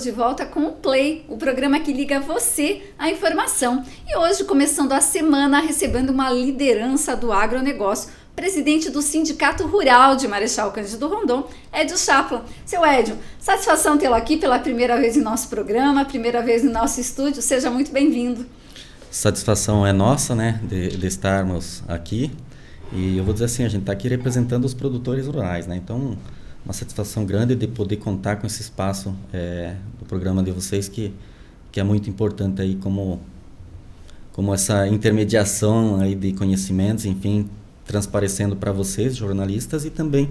de volta com o Play, o programa que liga você à informação. E hoje, começando a semana, recebendo uma liderança do agronegócio, presidente do Sindicato Rural de Marechal Cândido Rondon, Edio Chapla. Seu Edio, satisfação tê-lo aqui pela primeira vez em nosso programa, primeira vez no nosso estúdio. Seja muito bem-vindo. Satisfação é nossa, né, de estarmos aqui. E eu vou dizer assim, a gente está aqui representando os produtores rurais, né? Então, uma satisfação grande de poder contar com esse espaço do programa de vocês, que é muito importante aí como essa intermediação aí de conhecimentos, enfim, transparecendo para vocês, jornalistas, e também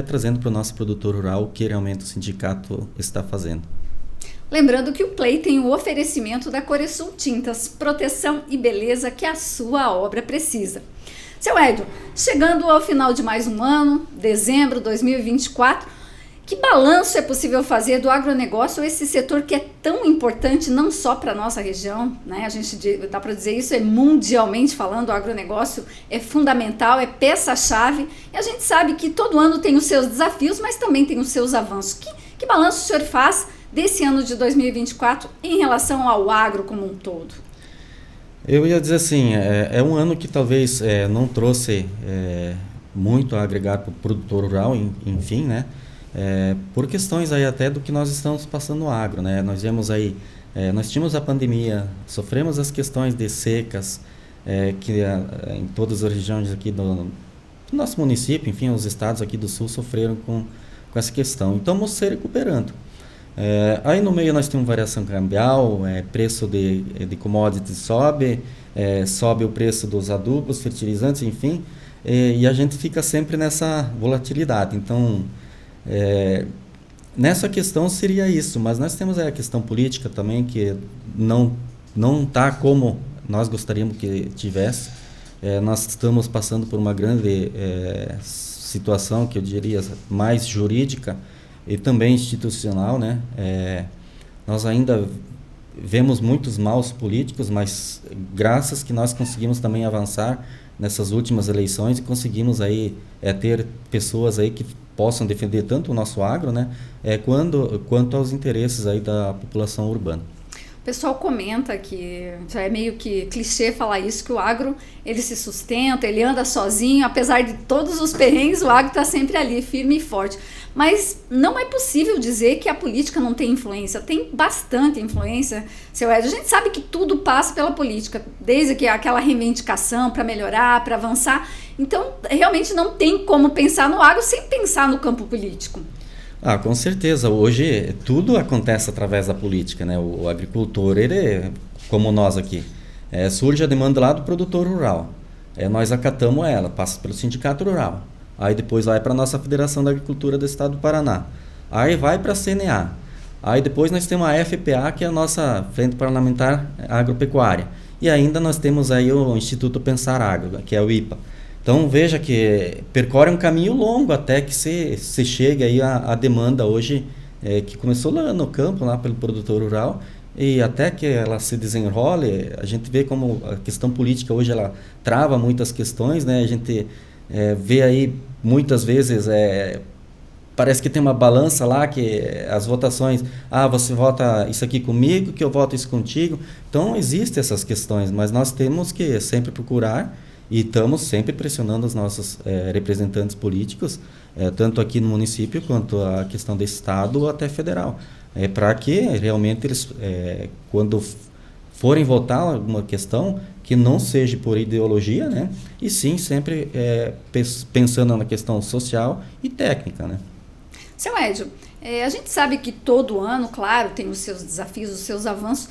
trazendo para o nosso produtor rural o que realmente o sindicato está fazendo. Lembrando que o Play tem o oferecimento da Coresul Tintas, proteção e beleza que a sua obra precisa. Seu Edio, chegando ao final de mais um ano, dezembro de 2024, que balanço é possível fazer do agronegócio, esse setor que é tão importante não só para a nossa região, né? A gente dá para dizer isso, mundialmente falando, o agronegócio é fundamental, é peça-chave, e a gente sabe que todo ano tem os seus desafios, mas também tem os seus avanços. Que balanço o senhor faz desse ano de 2024 em relação ao agro como um todo? Eu ia dizer assim, é um ano que talvez não trouxe muito a agregar para o produtor rural, enfim, né? Por questões aí até do que nós estamos passando no agro, né? Nós vemos aí, nós tínhamos a pandemia, sofremos as questões de secas, em todas as regiões aqui do nosso município, enfim, os estados aqui do sul sofreram com essa questão. Então, vamos se recuperando. Aí no meio nós temos variação cambial, preço de commodities sobe o preço dos adubos, fertilizantes, enfim, e a gente fica sempre nessa volatilidade. Então, nessa questão seria isso, mas nós temos a questão política também, que não está como nós gostaríamos que tivesse. Nós estamos passando por uma grande situação, que eu diria mais jurídica, e também institucional, né? Nós ainda vemos muitos maus políticos, mas graças que nós conseguimos também avançar nessas últimas eleições e conseguimos aí ter pessoas aí que possam defender tanto o nosso agro, né? Quanto aos interesses aí da população urbana. O pessoal comenta que já é meio que clichê falar isso, que o agro ele se sustenta, ele anda sozinho, apesar de todos os perrengues, o agro está sempre ali, firme e forte. Mas não é possível dizer que a política não tem influência, tem bastante influência, seu Edio. A gente sabe que tudo passa pela política, desde que aquela reivindicação para melhorar, para avançar. Então, realmente não tem como pensar no agro sem pensar no campo político. Com certeza. Hoje tudo acontece através da política, né? O agricultor, ele, como nós aqui, surge a demanda lá do produtor rural. Nós acatamos ela, passa pelo sindicato rural. Aí depois vai para a nossa Federação da Agricultura do Estado do Paraná. Aí vai para a CNA. Aí depois nós temos a FPA, que é a nossa Frente Parlamentar Agropecuária. E ainda nós temos aí o Instituto Pensar Agro, que é o IPA. Então veja que percorre um caminho longo até que se chegue aí a demanda hoje, que começou lá no campo, lá pelo produtor rural, e até que ela se desenrole, a gente vê como a questão política hoje ela trava muitas questões, né? A gente vê aí muitas vezes, parece que tem uma balança lá, que as votações, você vota isso aqui comigo, que eu voto isso contigo. Então existem essas questões, mas nós temos que sempre procurar, e estamos sempre pressionando os nossos representantes políticos, tanto aqui no município quanto a questão do estado ou até federal, para que realmente eles, quando forem votar alguma questão, que não seja por ideologia, né? E sim sempre pensando na questão social e técnica, né? Seu Edio, a gente sabe que todo ano, claro, tem os seus desafios, os seus avanços.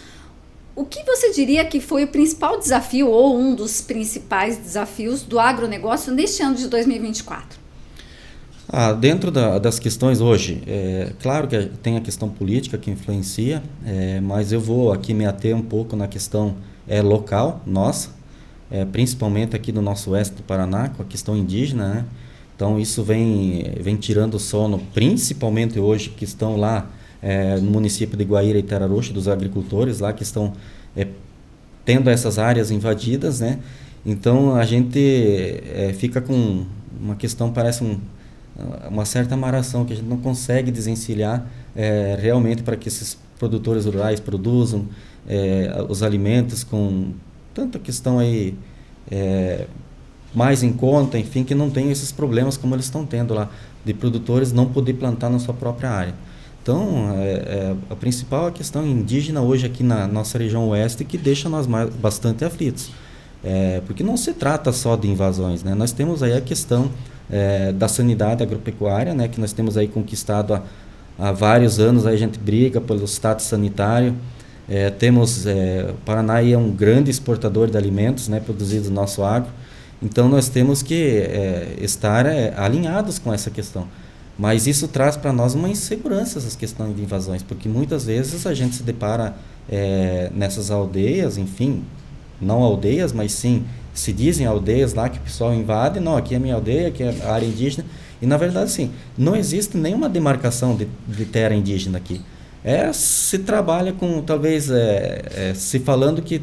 O que você diria que foi o principal desafio ou um dos principais desafios do agronegócio neste ano de 2024? Dentro das questões hoje, claro que tem a questão política que influencia, mas eu vou aqui me ater um pouco na questão local, nossa, principalmente aqui no nosso oeste do Paraná, com a questão indígena, né? Então isso vem tirando o sono, principalmente hoje, que estão lá no município de Guaíra e Tararuxa, dos agricultores lá que estão tendo essas áreas invadidas, né? Então a gente fica com uma questão, parece uma certa amarração que a gente não consegue desencilhar realmente para que esses produtores rurais produzam os alimentos com tanta questão aí mais em conta, enfim, que não tem esses problemas como eles estão tendo lá, de produtores não poder plantar na sua própria área. Então, a principal questão indígena hoje aqui na nossa região oeste que deixa nós bastante aflitos. Porque não se trata só de invasões, né? Nós temos aí a questão da sanidade agropecuária, né? Que nós temos aí conquistado há vários anos, aí a gente briga pelo status sanitário. Temos, o Paraná aí é um grande exportador de alimentos, né? Produzidos no nosso agro. Então, nós temos que estar alinhados com essa questão. Mas isso traz para nós uma insegurança, essas questões de invasões, porque muitas vezes a gente se depara nessas aldeias, enfim, não aldeias, mas sim, se dizem aldeias lá que o pessoal invade, não, aqui é a minha aldeia, aqui é a área indígena, e na verdade, sim, não existe nenhuma demarcação de terra indígena aqui. Se trabalha com, talvez, se falando que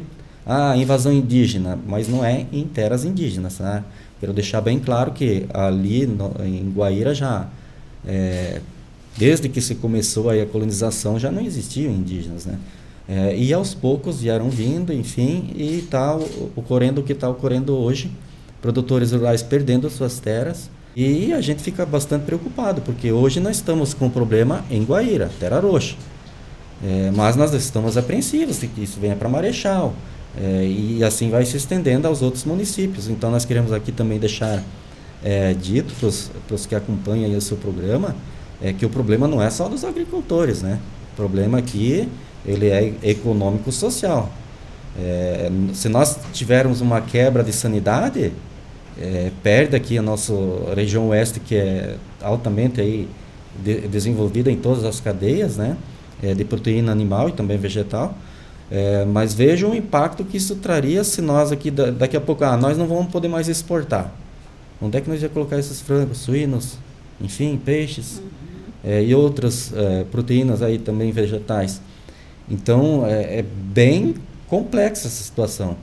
invasão indígena, mas não é em terras indígenas, né? Quero deixar bem claro que ali em Guaíra já, desde que se começou aí a colonização, já não existiam indígenas, né? E aos poucos vieram vindo, enfim, e está ocorrendo o que está ocorrendo hoje, produtores rurais perdendo suas terras, e a gente fica bastante preocupado, porque hoje nós estamos com um problema em Guaíra, Terra Roxa, mas nós estamos apreensivos de que isso venha para Marechal, e assim vai se estendendo aos outros municípios. Então nós queremos aqui também deixar dito para os que acompanham aí o seu programa, que o problema não é só dos agricultores, né? O problema aqui ele é econômico-social. Se nós tivermos uma quebra de sanidade, perde aqui a nossa região oeste, que é altamente aí desenvolvida em todas as cadeias, né? De proteína animal e também vegetal. Mas veja o impacto que isso traria se nós aqui, daqui a pouco, nós não vamos poder mais exportar. Onde é que nós vamos colocar esses frangos, suínos, enfim, peixes, e outras proteínas aí também vegetais? Então, é bem complexa essa situação.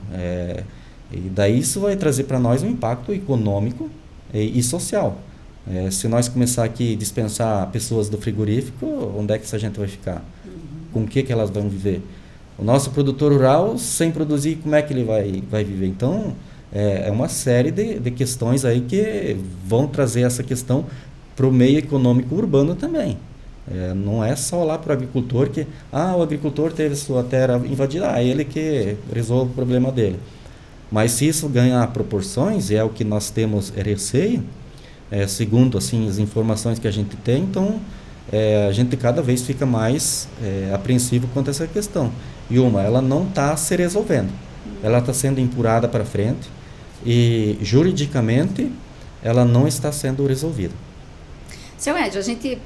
E daí isso vai trazer para nós um impacto econômico e social. Se nós começar aqui a dispensar pessoas do frigorífico, onde é que essa gente vai ficar? Com o que elas vão viver? O nosso produtor rural, sem produzir, como é que ele vai viver? Então, é uma série de questões aí que vão trazer essa questão para o meio econômico urbano também. Não é só lá para o agricultor que, o agricultor teve sua terra invadida, ele que resolve o problema dele. Mas se isso ganhar proporções, é o que nós temos receio, segundo assim, as informações que a gente tem, então a gente cada vez fica mais apreensivo quanto a essa questão. E ela não está se resolvendo, ela está sendo empurrada para frente e juridicamente ela não está sendo resolvida. Seu Ed,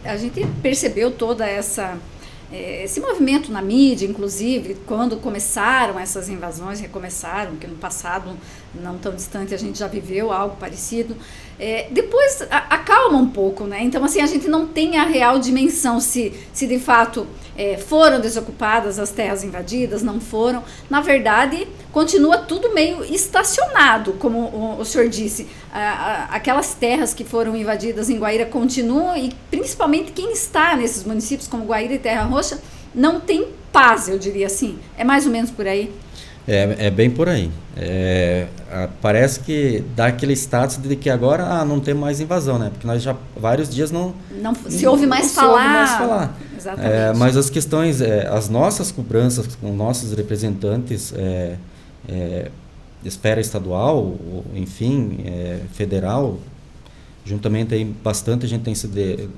a gente percebeu toda esse movimento na mídia, inclusive, quando começaram essas invasões, recomeçaram, porque no passado, não tão distante, a gente já viveu algo parecido. Depois acalma um pouco, né? Então, assim, a gente não tem a real dimensão se de fato foram desocupadas as terras invadidas, não foram. Na verdade, continua tudo meio estacionado, como o senhor disse. Aquelas terras que foram invadidas em Guaíra continuam, e principalmente quem está nesses municípios como Guaíra e Terra Roxa não tem paz, eu diria assim. É mais ou menos por aí? É bem por aí. Parece que dá aquele status de que agora não tem mais invasão, né? Porque nós já vários dias não se ouve mais falar. Exatamente. Mas as questões, as nossas cobranças com nossos representantes, esfera estadual, enfim, federal, juntamente aí bastante a gente tem se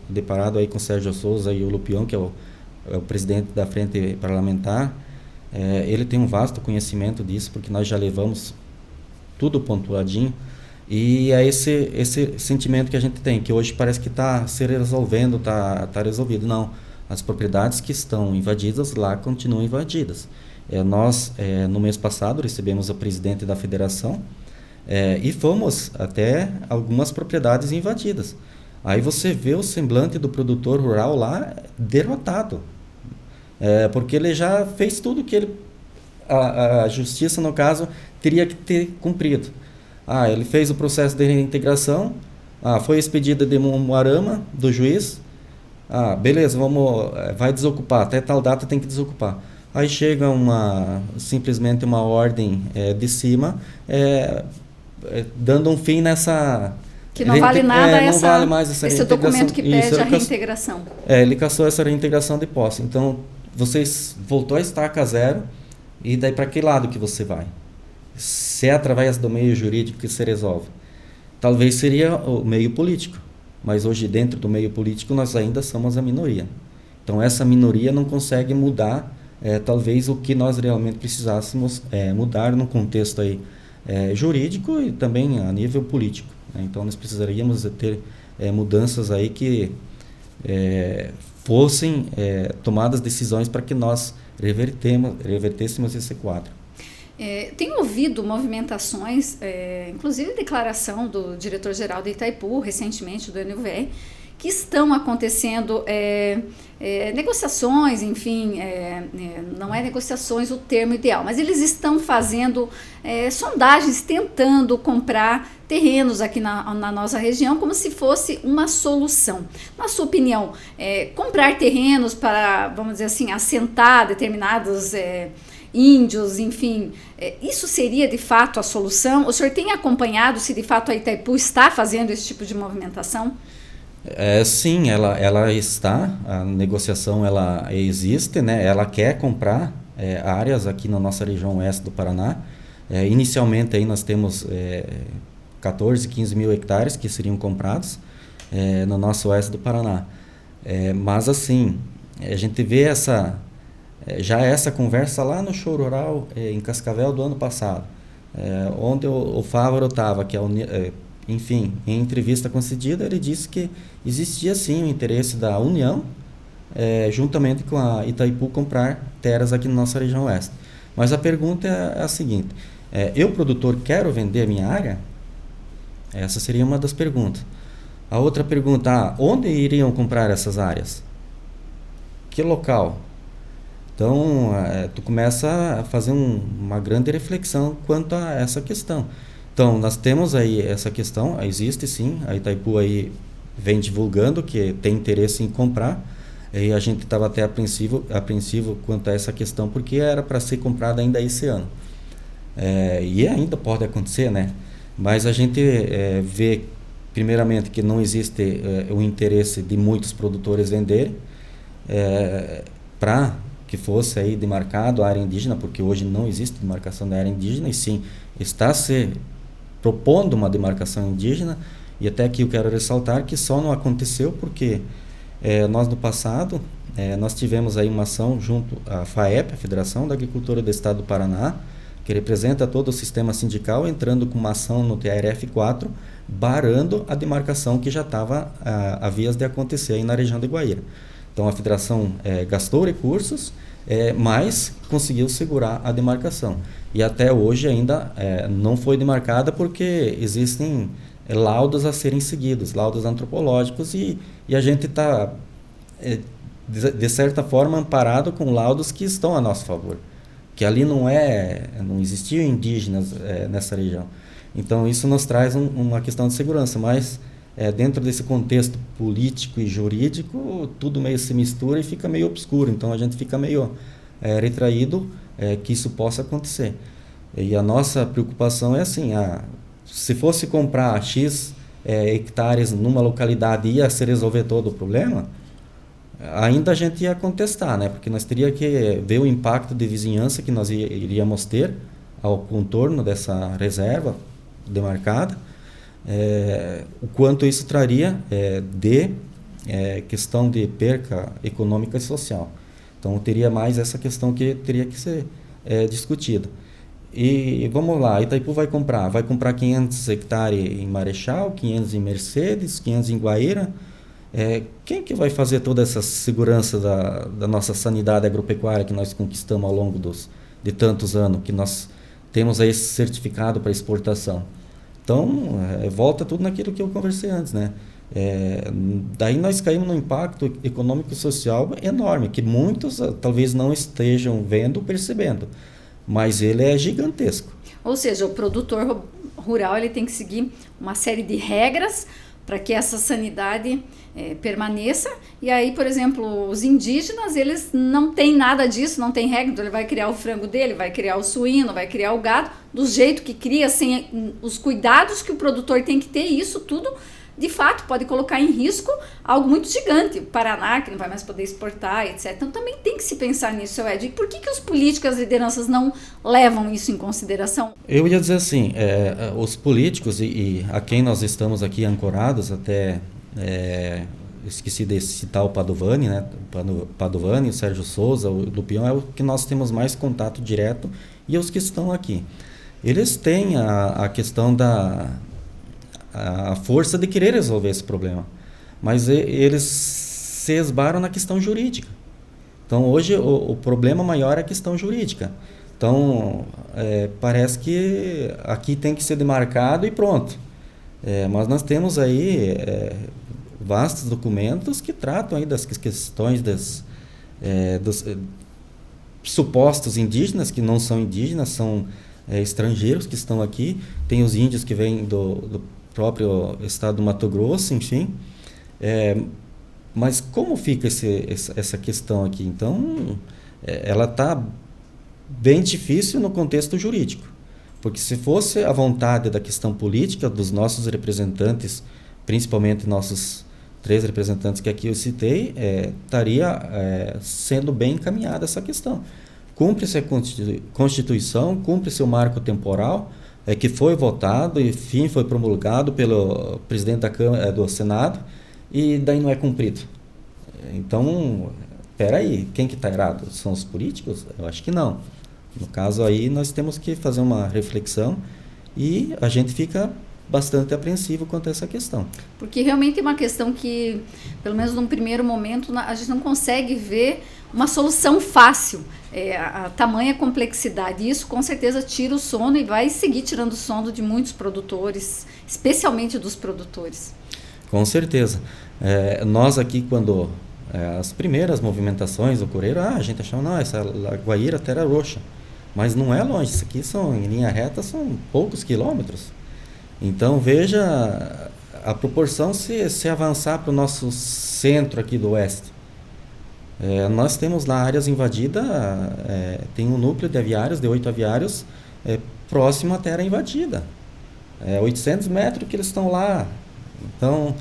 deparado aí com o Sérgio Souza e o Lupião, que é o presidente da Frente Parlamentar. Ele tem um vasto conhecimento disso, porque nós já levamos tudo pontuadinho, e é esse sentimento que a gente tem, que hoje parece que está se resolvendo, está resolvido. Não, as propriedades que estão invadidas lá continuam invadidas. Nós, no mês passado, recebemos o presidente da federação e fomos até algumas propriedades invadidas. Aí você vê o semblante do produtor rural lá derrotado. Porque ele já fez tudo que a justiça, no caso, teria que ter cumprido. Ele fez o processo de reintegração, foi expedida de Moarama, do juiz, Beleza, vai desocupar, até tal data tem que desocupar. Aí chega simplesmente uma ordem de cima, dando um fim nessa... Que não vale nada não vale mais essa esse documento que pede a reintegração. Ele cassou essa reintegração de posse. Então, voltou a estaca zero, e daí para que lado que você vai? Se é através do meio jurídico que se resolve. Talvez seria o meio político, mas hoje dentro do meio político nós ainda somos a minoria. Então essa minoria não consegue mudar talvez o que nós realmente precisássemos mudar no contexto aí, jurídico e também a nível político, né? Então nós precisaríamos ter mudanças aí que fossem tomadas decisões para que nós revertêssemos esse quadro. Tenho ouvido movimentações, inclusive declaração do diretor-geral de Itaipu, recentemente do NUVR, que estão acontecendo negociações, enfim, não é negociações o termo ideal, mas eles estão fazendo sondagens, tentando comprar terrenos aqui na nossa região como se fosse uma solução. Na sua opinião, comprar terrenos para, vamos dizer assim, assentar determinados índios, enfim, isso seria de fato a solução? O senhor tem acompanhado se de fato a Itaipu está fazendo esse tipo de movimentação? Sim, ela está, a negociação ela existe, né? Ela quer comprar áreas aqui na nossa região oeste do Paraná. Inicialmente aí nós temos 14, 15 mil hectares que seriam comprados no nosso oeste do Paraná. Mas assim, a gente vê essa conversa lá no Show Rural em Cascavel do ano passado, onde o Fávaro estava, enfim, em entrevista concedida, ele disse que existia sim o interesse da União, juntamente com a Itaipu, comprar terras aqui na nossa região oeste. Mas a pergunta é a seguinte: eu, produtor, quero vender a minha área? Essa seria uma das perguntas. A outra pergunta: onde iriam comprar essas áreas? Que local? Então, tu começa a fazer uma grande reflexão quanto a essa questão. Então, nós temos aí essa questão, existe sim, a Itaipu aí vem divulgando que tem interesse em comprar, e a gente estava até apreensivo quanto a essa questão, porque era para ser comprada ainda esse ano. E ainda pode acontecer, né? Mas a gente vê, primeiramente, que não existe o interesse de muitos produtores venderem, para que fosse aí demarcado a área indígena, porque hoje não existe demarcação da área indígena, e sim, está se propondo uma demarcação indígena. E até aqui eu quero ressaltar que só não aconteceu porque nós no passado, nós tivemos aí uma ação junto à FAEP, a Federação da Agricultura do Estado do Paraná, que representa todo o sistema sindical, entrando com uma ação no TRF4, barrando a demarcação que já estava a vias de acontecer aí na região de Guaíra. Então a federação gastou recursos, mas conseguiu segurar a demarcação. E até hoje ainda não foi demarcada porque existem laudos a serem seguidos, laudos antropológicos, e a gente está, de certa forma, amparado com laudos que estão a nosso favor. Que ali não existiam indígenas nessa região. Então isso nos traz uma questão de segurança, mas dentro desse contexto político e jurídico, tudo meio se mistura e fica meio obscuro. Então a gente fica meio retraído que isso possa acontecer. E a nossa preocupação é assim: se fosse comprar X hectares numa localidade e ia se resolver todo o problema, ainda a gente ia contestar, né? Porque nós teríamos que ver o impacto de vizinhança que nós iríamos ter ao contorno dessa reserva demarcada, o quanto isso traria de questão de perca econômica e social. Então teria mais essa questão que teria que ser discutida. E vamos lá, Itaipu vai comprar 500 hectares em Marechal, 500 em Mercedes, 500 em Guaíra. Quem que vai fazer toda essa segurança da nossa sanidade agropecuária que nós conquistamos ao longo de tantos anos, que nós temos aí esse certificado para exportação? Então, volta tudo naquilo que eu conversei antes, né? Daí nós caímos num impacto econômico e social enorme, que muitos talvez não estejam vendo, percebendo, mas ele é gigantesco. Ou seja, o produtor rural ele tem que seguir uma série de regras para que essa sanidade permaneça. E aí, por exemplo, os indígenas, eles não têm nada disso, não tem regra, então ele vai criar o frango dele, vai criar o suíno, vai criar o gado, do jeito que cria, sem os cuidados que o produtor tem que ter, e isso tudo, de fato, pode colocar em risco algo muito gigante. O Paraná, que não vai mais poder exportar, etc. Então também tem que se pensar nisso, seu Ed. E por que os políticos, as lideranças não levam isso em consideração? Eu ia dizer assim, os políticos e a quem nós estamos aqui ancorados, até esqueci de citar o Padovani, né? O Padovani, o Sérgio Souza, o Lupião, é o que nós temos mais contato direto, e os que estão aqui. Eles têm a questão a força de querer resolver esse problema, mas eles se esbaram na questão jurídica. Então hoje o problema maior é a questão jurídica. Então parece que aqui tem que ser demarcado e pronto. Mas nós temos aí vastos documentos que tratam aí das questões dos supostos indígenas, que não são indígenas, são estrangeiros que estão aqui. Tem os índios que vêm do próprio estado do Mato Grosso, enfim. Mas como fica essa questão aqui? Então, ela está bem difícil no contexto jurídico, porque se fosse a vontade da questão política dos nossos representantes, principalmente nossos 3 representantes que aqui eu citei, estaria sendo bem encaminhada essa questão. Cumpre-se a Constituição, cumpre-se o marco temporal, que foi votado e, enfim, foi promulgado pelo presidente da Câmara, do Senado, e daí não é cumprido. Então, peraí, quem que está errado? São os políticos? Eu acho que não. No caso aí, nós temos que fazer uma reflexão e a gente fica bastante apreensivo quanto a essa questão. Porque realmente é uma questão que, pelo menos num primeiro momento, a gente não consegue ver uma solução fácil, a tamanha complexidade. Isso com certeza tira o sono e vai seguir tirando o sono de muitos produtores, especialmente dos produtores. Com certeza. Nós aqui, quando as primeiras movimentações ocorreram, a gente achava, não, essa Guaíra até era roxa, mas não é longe, isso aqui em linha reta são poucos quilômetros. Então veja a proporção se avançar para o nosso centro aqui do oeste. Nós temos lá áreas invadidas, tem um núcleo de aviários, de 8 aviários, próximo à terra invadida. 800 metros que eles estão lá. Então,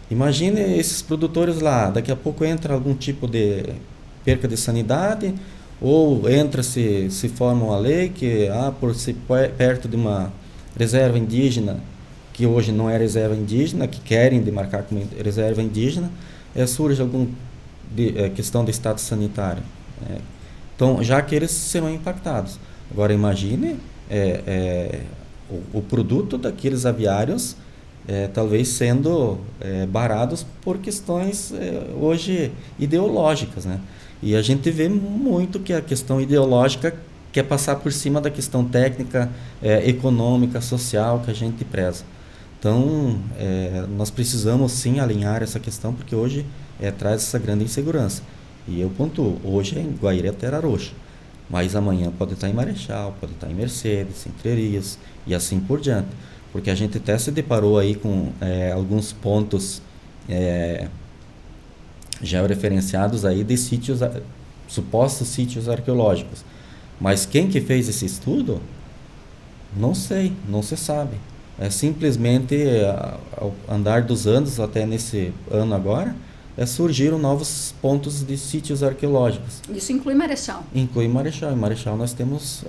imagine esses produtores lá, daqui a pouco entra algum tipo de perca de sanidade, ou se forma uma lei que, por ser perto de uma reserva indígena, que hoje não é reserva indígena, que querem demarcar como reserva indígena, surge alguma questão de status sanitário. Então, já que eles serão impactados. Agora, imagine o produto daqueles aviários talvez sendo barados por questões hoje ideológicas, né? E a gente vê muito que a questão ideológica quer passar por cima da questão técnica, econômica, social que a gente preza. Então, nós precisamos sim alinhar essa questão, porque hoje traz essa grande insegurança. E eu pontuo, hoje é em Guaíra e Terra Roxa, mas amanhã pode estar em Marechal, pode estar em Mercedes, em Trerias e assim por diante. Porque a gente até se deparou aí com alguns pontos georreferenciados aí de sítios, supostos sítios arqueológicos. Mas quem que fez esse estudo? Não sei, não se sabe. Simplesmente, ao andar dos anos, até nesse ano agora, surgiram novos pontos de sítios arqueológicos. Isso inclui Marechal? Inclui Marechal. Em Marechal nós temos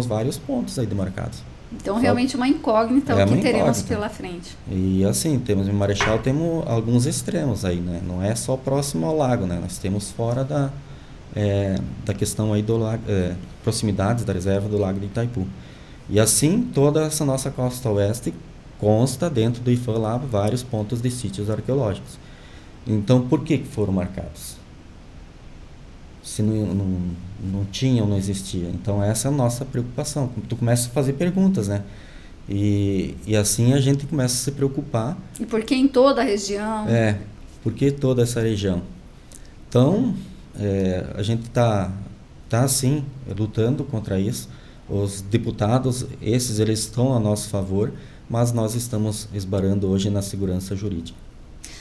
vários pontos aí demarcados. Então, realmente uma incógnita o que teremos pela frente. E assim, temos em Marechal, temos alguns extremos aí, né? Não é só próximo ao lago, né? Nós temos fora da questão aí do lago, proximidades da reserva do Lago de Itaipu. E assim, toda essa nossa costa oeste consta dentro do IFAM lá vários pontos de sítios arqueológicos. Então, por que foram marcados? Se não tinham, não existia. Então, essa é a nossa preocupação. Tu começa a fazer perguntas, né? E assim a gente começa a se preocupar. E por que em toda a região? Por que toda essa região? Então, a gente está sim, lutando contra isso. Os deputados, eles estão a nosso favor, mas nós estamos esbarrando hoje na segurança jurídica.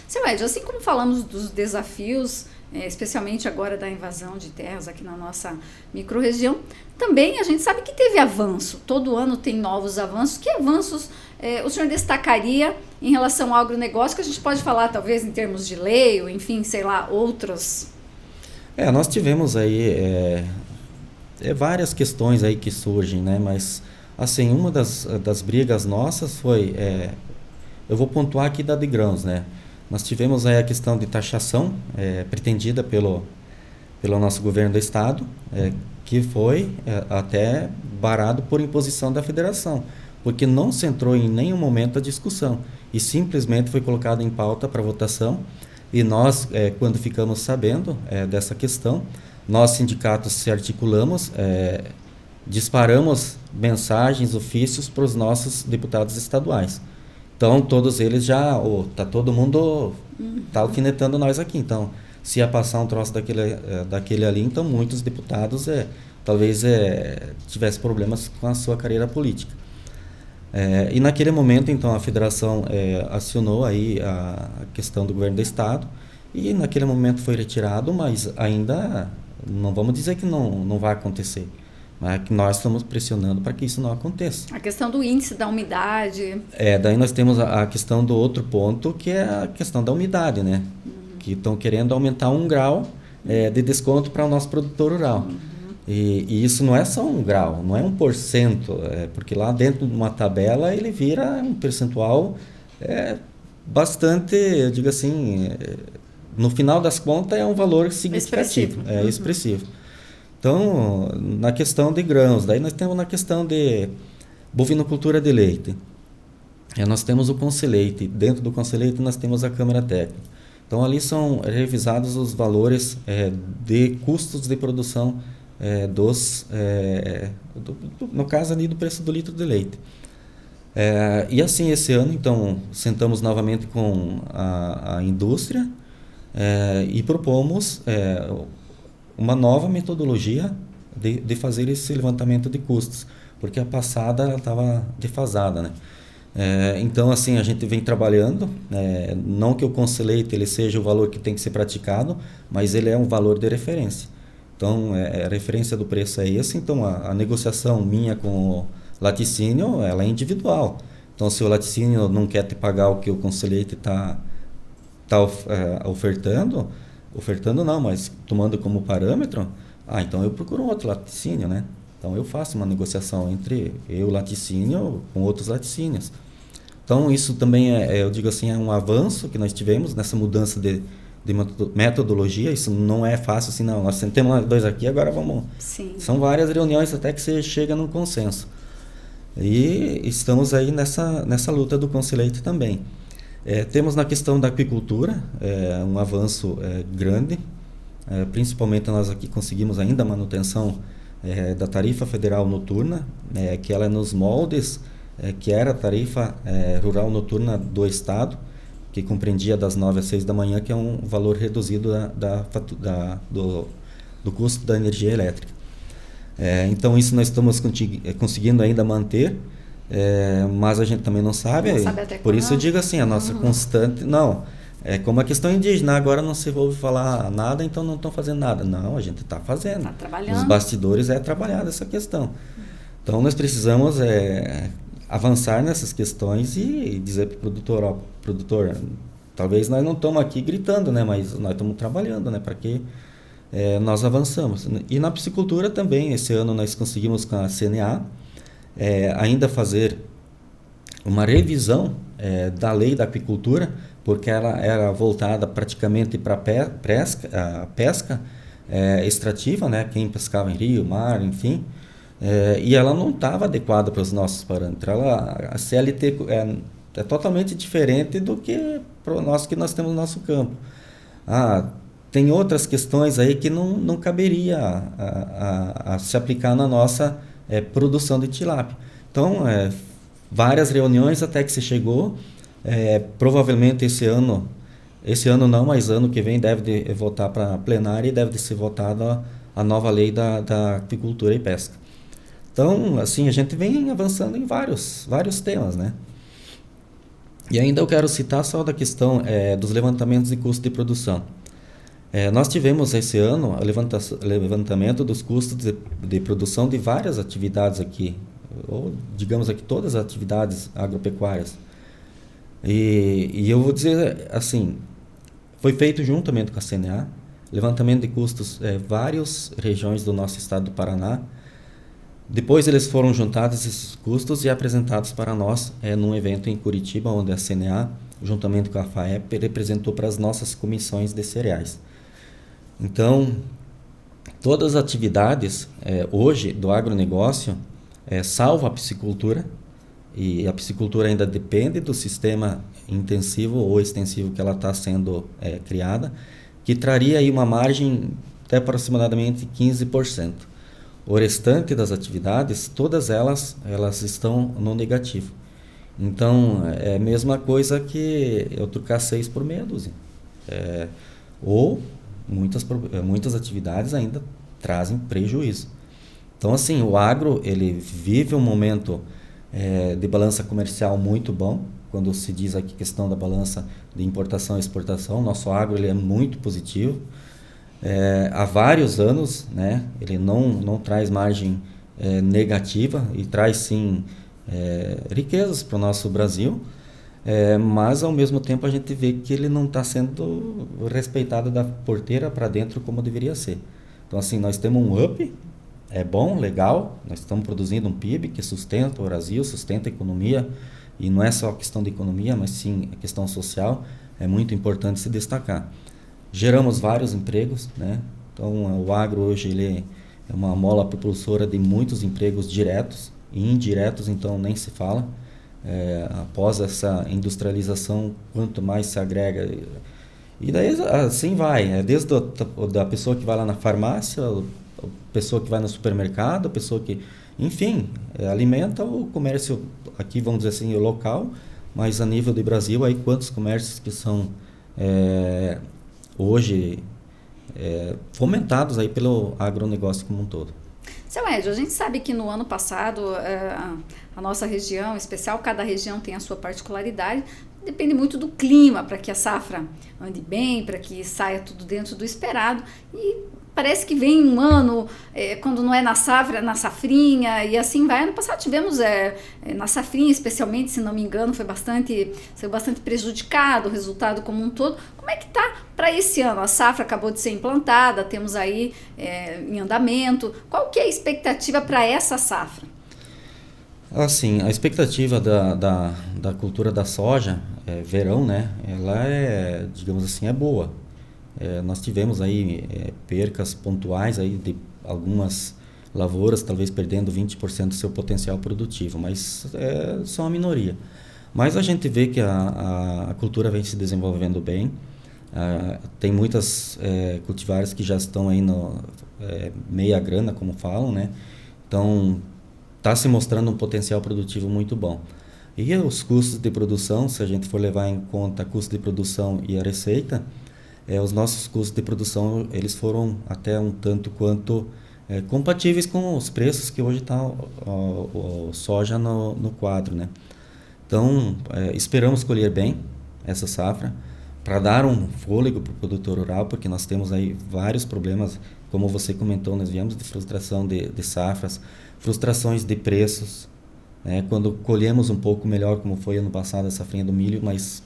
Seu Ed, assim como falamos dos desafios, especialmente agora da invasão de terras aqui na nossa microrregião, também a gente sabe que teve avanço. Todo ano tem novos avanços. Que avanços o senhor destacaria em relação ao agronegócio, que a gente pode falar talvez em termos de lei, ou enfim, sei lá, outros? Nós tivemos aí várias questões aí que surgem, né? Mas, assim, uma das brigas nossas foi, eu vou pontuar aqui da de grãos, né? Nós tivemos aí a questão de taxação pretendida pelo nosso governo do estado, que foi até barrado por imposição da federação, porque não se entrou em nenhum momento a discussão e simplesmente foi colocado em pauta para votação. E nós, quando ficamos sabendo dessa questão, nós sindicatos se articulamos, disparamos mensagens, ofícios para os nossos deputados estaduais. Então, todos eles já, todo mundo tá alfinetando nós aqui. Então, se ia passar um troço daquele ali, então muitos deputados talvez tivessem problemas com a sua carreira política. E naquele momento, então, a federação acionou aí a questão do governo do estado e naquele momento foi retirado, mas ainda não vamos dizer que não vai acontecer. Mas que nós estamos pressionando para que isso não aconteça. A questão do índice da umidade. Daí nós temos a questão do outro ponto, que é a questão da umidade, né? Que estão querendo aumentar 1 grau de desconto para o nosso produtor rural. E isso não é só 1 grau, não é 1%, porque lá dentro de uma tabela ele vira um percentual bastante, eu digo assim, no final das contas é um valor significativo, expressivo. Então, na questão de grãos, daí nós temos na questão de bovinocultura de leite. Nós temos o Conselheite, dentro do Conselheite nós temos a Câmara Técnica. Então, ali são revisados os valores de custos de produção no caso ali do preço do litro de leite. E assim, esse ano, então, sentamos novamente com a indústria e propomos uma nova metodologia de fazer esse levantamento de custos, porque a passada estava defasada, né? Então, assim, a gente vem trabalhando, não que o Conselheite ele seja o valor que tem que ser praticado, mas ele é um valor de referência. Então, a referência do preço é esse, então a negociação minha com o laticínio, ela é individual. Então, se o laticínio não quer te pagar o que o Conselheite está ofertando não, mas tomando como parâmetro, então eu procuro um outro laticínio, né? Então eu faço uma negociação entre eu, laticínio, com outros laticínios. Então isso também eu digo assim, é um avanço que nós tivemos nessa mudança de metodologia. Isso não é fácil assim, não. Nós sentamos nós dois aqui, agora vamos... Sim. São várias reuniões até que você chega num consenso. E estamos aí nessa luta do Conselheite também. Temos na questão da apicultura um avanço grande, principalmente nós aqui conseguimos ainda a manutenção da tarifa federal noturna, que ela é nos moldes que era a tarifa rural noturna do estado, que compreendia das 9 às 6 da manhã, que é um valor reduzido do custo da energia elétrica. Então isso nós estamos conseguindo ainda manter, mas a gente também não sabe até por isso eu digo assim, a nossa constante, como a questão indígena, agora não se ouve falar nada, então não estão fazendo nada. Não, a gente está fazendo. Tá trabalhando. Os bastidores trabalhada essa questão. Então nós precisamos avançar nessas questões e dizer para o produtor, talvez nós não estamos aqui gritando, né, mas nós estamos trabalhando, né, para que nós avançamos. E na piscicultura também, esse ano nós conseguimos com a CNA ainda fazer uma revisão da lei da apicultura, porque ela era voltada praticamente para a pesca extrativa, né? Quem pescava em rio, mar, enfim, e ela não estava adequada para os nossos parâmetros. A CLT é totalmente diferente do que que nós temos no nosso campo. Tem outras questões aí que não caberia a se aplicar na nossa produção de tilápia. Então, várias reuniões até que se chegou. Provavelmente esse ano não, mas ano que vem deve voltar para a plenária e deve ser votada a nova lei da apicultura e pesca. Então, assim, a gente vem avançando em vários temas, né? E ainda eu quero citar só da questão dos levantamentos de custo de produção. Nós tivemos esse ano o levantamento dos custos de produção de várias atividades aqui, ou digamos aqui todas as atividades agropecuárias. E eu vou dizer assim, foi feito juntamente com a CNA, levantamento de custos várias regiões do nosso estado do Paraná. Depois eles foram juntados esses custos e apresentados para nós num evento em Curitiba, onde a CNA, juntamente com a FAEP, representou para as nossas comissões de cereais. Então, todas as atividades hoje do agronegócio, salvo a piscicultura, e a piscicultura ainda depende do sistema intensivo ou extensivo que ela está sendo criada, que traria aí uma margem de aproximadamente 15%. O restante das atividades, todas elas estão no negativo. Então, é a mesma coisa que eu trocar 6 por meia dúzia. Ou muitas atividades ainda trazem prejuízo. Então, assim, o agro, ele vive um momento de balança comercial muito bom. Quando se diz aqui questão da balança de importação e exportação, nosso agro ele é muito positivo. Há vários anos, né, ele não traz margem negativa e traz sim riquezas para o nosso Brasil, mas ao mesmo tempo a gente vê que ele não está sendo respeitado da porteira para dentro como deveria ser. Então assim, nós temos um up, é bom, legal, nós estamos produzindo um PIB que sustenta o Brasil, sustenta a economia, e não é só a questão de economia, mas sim a questão social, é muito importante se destacar. Geramos vários empregos, né? Então o agro hoje ele é uma mola propulsora de muitos empregos diretos e indiretos, então nem se fala. Após essa industrialização, quanto mais se agrega, e daí assim vai, desde da pessoa que vai lá na farmácia, a pessoa que vai no supermercado, a pessoa que, enfim, alimenta o comércio aqui, vamos dizer assim, o local, mas a nível de Brasil, aí quantos comércios que são hoje fomentados aí pelo agronegócio como um todo. Seu Edio, a gente sabe que no ano passado a nossa região, em especial, cada região tem a sua particularidade, depende muito do clima para que a safra ande bem, para que saia tudo dentro do esperado, e parece que vem um ano, quando não é na safra, na safrinha, e assim vai. Ano passado tivemos, na safrinha especialmente, se não me engano, saiu bastante prejudicado o resultado como um todo. Como é que está para esse ano? A safra acabou de ser implantada, temos aí em andamento. Qual que é a expectativa para essa safra? Assim, a expectativa da cultura da soja, verão, né, ela digamos assim, é boa. Nós tivemos aí percas pontuais aí de algumas lavouras, talvez perdendo 20% do seu potencial produtivo, mas só a minoria. Mas a gente vê que a cultura vem se desenvolvendo bem. Tem muitas cultivares que já estão aí no meia grana, como falam, né? Então, está se mostrando um potencial produtivo muito bom. E os custos de produção, se a gente for levar em conta custo de produção e a receita, os nossos custos de produção eles foram até um tanto quanto compatíveis com os preços que hoje está o soja no quadro, né? Então, esperamos colher bem essa safra para dar um fôlego para o produtor rural, porque nós temos aí vários problemas, como você comentou, nós viemos de frustração de safras, frustrações de preços, né? Quando colhemos um pouco melhor, como foi ano passado a safrinha do milho, mas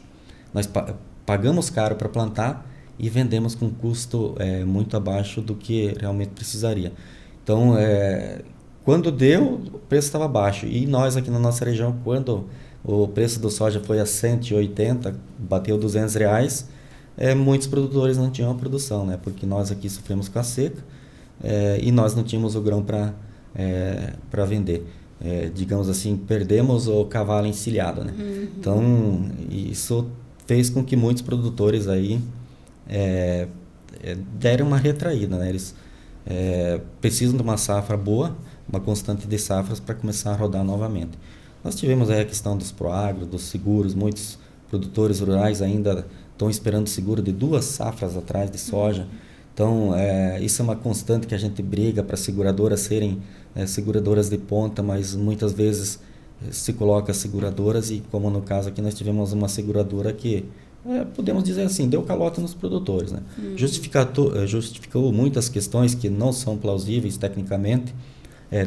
nós pagamos caro para plantar e vendemos com custo muito abaixo do que realmente precisaria. Então, quando deu, o preço estava baixo. E nós aqui na nossa região, quando o preço do soja foi a 180, bateu R$200, muitos produtores não tinham a produção, né? Porque nós aqui sofremos com a seca e nós não tínhamos o grão para vender. Digamos assim, perdemos o cavalo encilhado, né? Uhum. Então, isso fez com que muitos produtores aí deram uma retraída, né? Eles precisam de uma safra boa, uma constante de safras para começar a rodar novamente. Nós tivemos aí a questão dos Proagro, dos seguros, muitos produtores rurais ainda estão esperando seguro de 2 safras atrás de soja. Então, isso é uma constante que a gente briga para seguradoras serem seguradoras de ponta, mas muitas vezes se coloca as seguradoras e, como no caso aqui, nós tivemos uma seguradora que, podemos dizer assim, deu calota nos produtores, né? Justificou muitas questões que não são plausíveis tecnicamente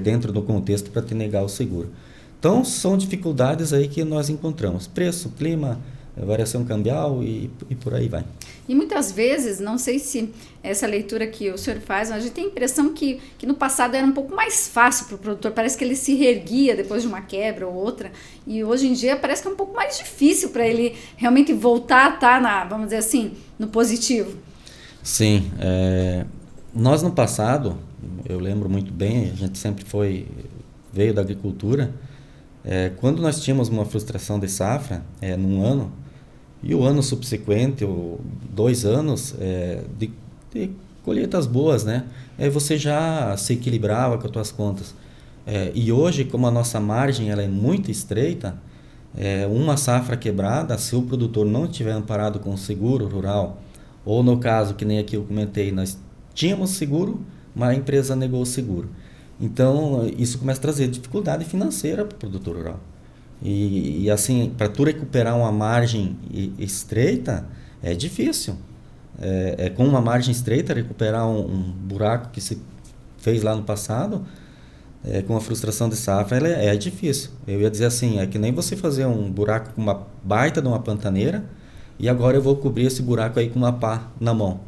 dentro do contexto para te negar o seguro. Então, são dificuldades aí que nós encontramos. Preço, clima, variação cambial e por aí vai. E muitas vezes, não sei se essa leitura que o senhor faz, mas a gente tem a impressão que no passado era um pouco mais fácil para o produtor, parece que ele se reerguia depois de uma quebra ou outra, e hoje em dia parece que é um pouco mais difícil para ele realmente voltar a estar, vamos dizer assim, no positivo. Sim, nós no passado, eu lembro muito bem, a gente sempre veio da agricultura, quando nós tínhamos uma frustração de safra num ano, e o ano subsequente, ou 2 anos de colheitas boas, né? Você já se equilibrava com as tuas contas. E hoje, como a nossa margem ela é muito estreita, uma safra quebrada, se o produtor não tiver amparado com o seguro rural, ou no caso, que nem aqui eu comentei, nós tínhamos seguro, mas a empresa negou o seguro. Então, isso começa a trazer dificuldade financeira para o produtor rural. E assim, para tu recuperar uma margem estreita, é difícil. Com uma margem estreita, recuperar um buraco que se fez lá no passado, com a frustração de safra, é difícil. Eu ia dizer assim, é que nem você fazer um buraco com uma baita de uma pantaneira, e agora eu vou cobrir esse buraco aí com uma pá na mão.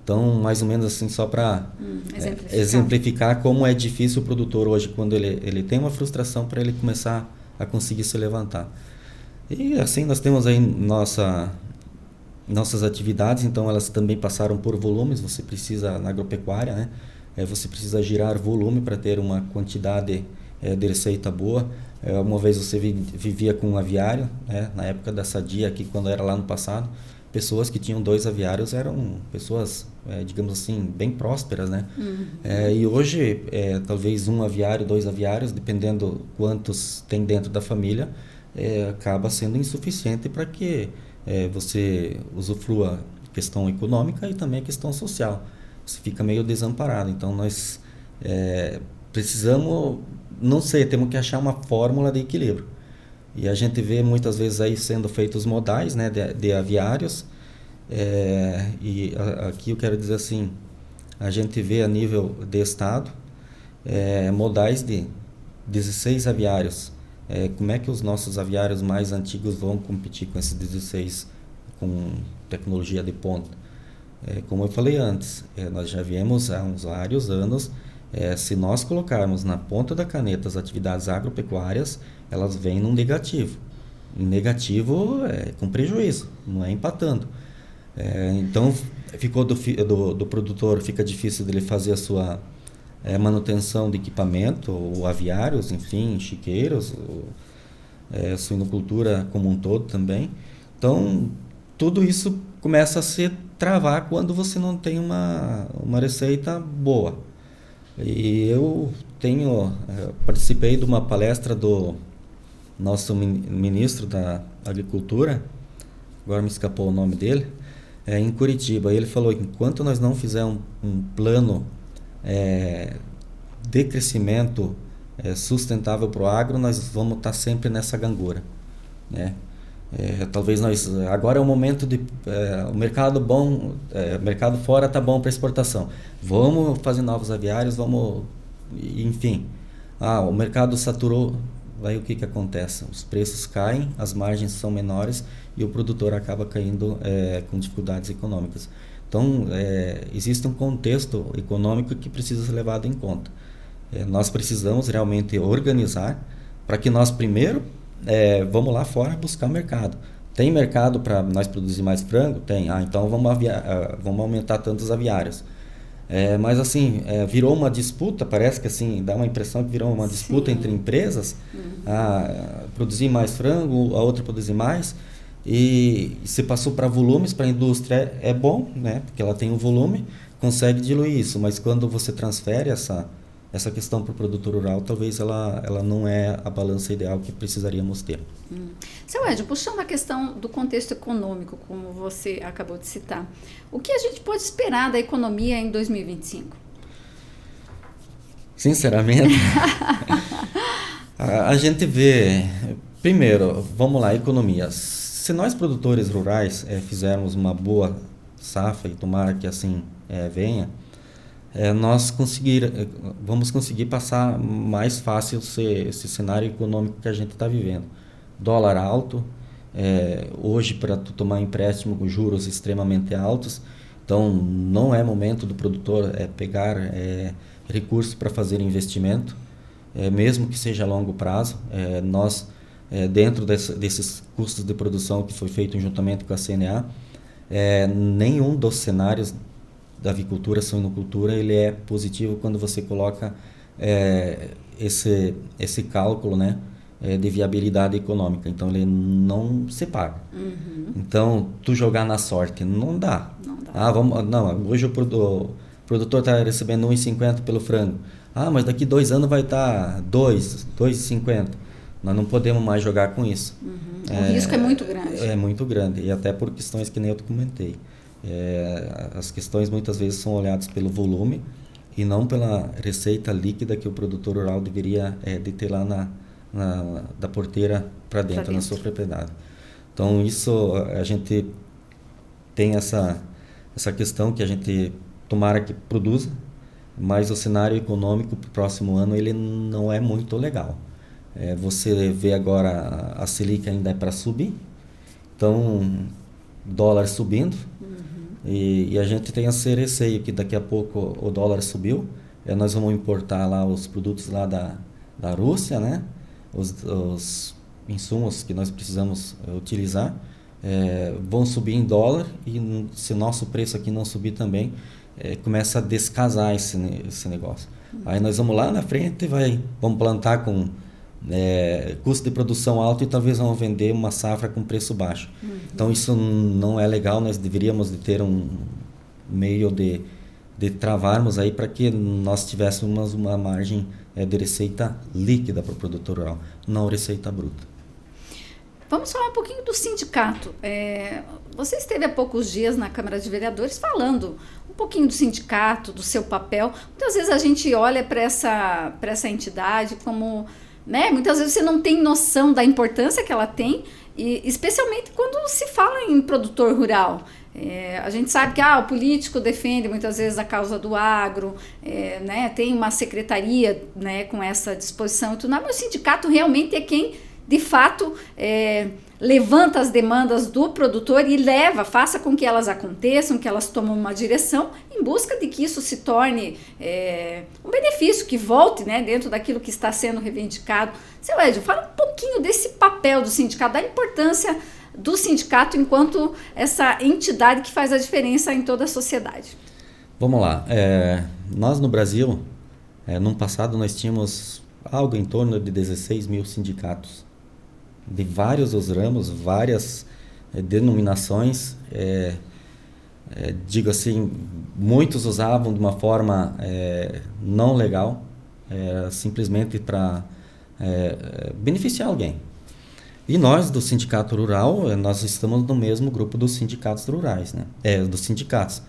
Então, mais ou menos assim, só para exemplificar como é difícil o produtor hoje, quando ele tem uma frustração, para ele começar a conseguir se levantar. E assim nós temos aí nossas atividades, então elas também passaram por volumes. Você precisa, na agropecuária, né, você precisa girar volume para ter uma quantidade de receita boa. Uma vez você vivia com um aviário, né, na época da Sadia, aqui quando era lá no passado, pessoas que tinham 2 aviários eram pessoas, digamos assim, bem prósperas, né? E hoje, talvez 1 aviário, 2 aviários, dependendo quantos tem dentro da família, acaba sendo insuficiente para que você usufrua a questão econômica e também a questão social. Você fica meio desamparado. Então, nós precisamos, não sei, temos que achar uma fórmula de equilíbrio. E a gente vê muitas vezes aí sendo feitos modais, né, de aviários. E aqui eu quero dizer assim, a gente vê a nível de estado modais de 16 aviários. Como é que os nossos aviários mais antigos vão competir com esses 16 com tecnologia de ponta? Como eu falei antes, nós já viemos há uns vários anos, se nós colocarmos na ponta da caneta as atividades agropecuárias, elas vêm num negativo. Em negativo com prejuízo, não é empatando. Então, ficou do produtor, fica difícil dele fazer a sua manutenção de equipamento, ou aviários, enfim, chiqueiros, suinocultura como um todo também. Então, tudo isso começa a se travar quando você não tem uma receita boa. E eu participei de uma palestra do nosso ministro da Agricultura, agora me escapou o nome dele, em Curitiba. Ele falou que enquanto nós não fizermos um plano de crescimento sustentável para o agro, nós vamos estar sempre nessa gangorra, né? Talvez agora é o momento de o mercado bom, o mercado fora está bom para exportação, vamos fazer novos aviários, enfim, o mercado saturou, aí o que acontece? Os preços caem, as margens são menores e o produtor acaba caindo com dificuldades econômicas. Então, existe um contexto econômico que precisa ser levado em conta. Nós precisamos realmente organizar para que nós primeiro vamos lá fora buscar mercado. Tem mercado para nós produzir mais frango? Tem. Então vamos aumentar tantos aviários. Mas assim, virou uma disputa, parece que assim, dá uma impressão que virou uma disputa entre empresas, produzir mais frango, a outra produzir mais, e se passou para volumes, para a indústria é bom, né, porque ela tem um volume, consegue diluir isso, mas quando você transfere essa questão para o produtor rural, talvez ela não é a balança ideal que precisaríamos ter. Seu Edio, puxando a questão do contexto econômico, como você acabou de citar, o que a gente pode esperar da economia em 2025? Sinceramente, A gente vê, primeiro, vamos lá, economia. Se nós produtores rurais fizermos uma boa safra, e tomara que assim venha, vamos conseguir passar mais fácil esse cenário econômico que a gente está vivendo. Dólar alto, hoje para tomar empréstimo com juros extremamente altos, então não é momento do produtor pegar recursos para fazer investimento, mesmo que seja a longo prazo. Nós, dentro desses custos de produção que foi feito juntamente com a CNA, nenhum dos cenários da avicultura, suinocultura, ele é positivo quando você coloca esse cálculo, né, de viabilidade econômica. Então ele não se paga. Uhum. Então tu jogar na sorte não dá. Não dá. Não, hoje o produtor está recebendo 1,50 pelo frango. Mas daqui 2 anos vai estar 2,50. Nós não podemos mais jogar com isso. Uhum. O risco é muito grande. É muito grande, e até por questões que nem eu comentei. As questões muitas vezes são olhadas pelo volume e não pela receita líquida que o produtor rural deveria de ter lá da porteira para dentro, na sua propriedade. Então isso, a gente tem essa questão que a gente tomara que produza, mas o cenário econômico para o próximo ano ele não é muito legal. Você vê agora a Selic ainda é para subir, então dólar subindo, e a gente tem esse receio que daqui a pouco o dólar subiu, nós vamos importar lá os produtos lá da Rússia, né? Os insumos que nós precisamos utilizar vão subir em dólar, e se o nosso preço aqui não subir também, começa a descasar esse negócio. Aí nós vamos lá na frente, vamos plantar com custo de produção alto e talvez vamos vender uma safra com preço baixo. Então isso não é legal. Nós deveríamos de ter um meio de travarmos aí para que nós tivéssemos uma margem de receita líquida para o produtor rural, não receita bruta. Vamos falar um pouquinho do sindicato. Você esteve há poucos dias na Câmara de Vereadores falando um pouquinho do sindicato, do seu papel. Muitas vezes a gente olha para essa entidade como, né, muitas vezes você não tem noção da importância que ela tem, e especialmente quando se fala em produtor rural. A gente sabe que o político defende muitas vezes a causa do agro, né, tem uma secretaria, né, com essa disposição e tudo, mas o sindicato realmente é quem de fato levanta as demandas do produtor e faça com que elas aconteçam, que elas tomem uma direção em busca de que isso se torne um benefício, que volte, né, dentro daquilo que está sendo reivindicado. Seu Edio, fala um pouquinho desse papel do sindicato, da importância do sindicato enquanto essa entidade que faz a diferença em toda a sociedade. Vamos lá. Nós no Brasil, no passado nós tínhamos algo em torno de 16 mil sindicatos, de vários os ramos, várias denominações. Digo assim, muitos usavam de uma forma não legal, simplesmente para beneficiar alguém. E nós do Sindicato Rural, nós estamos no mesmo grupo dos sindicatos rurais, né? Dos sindicatos.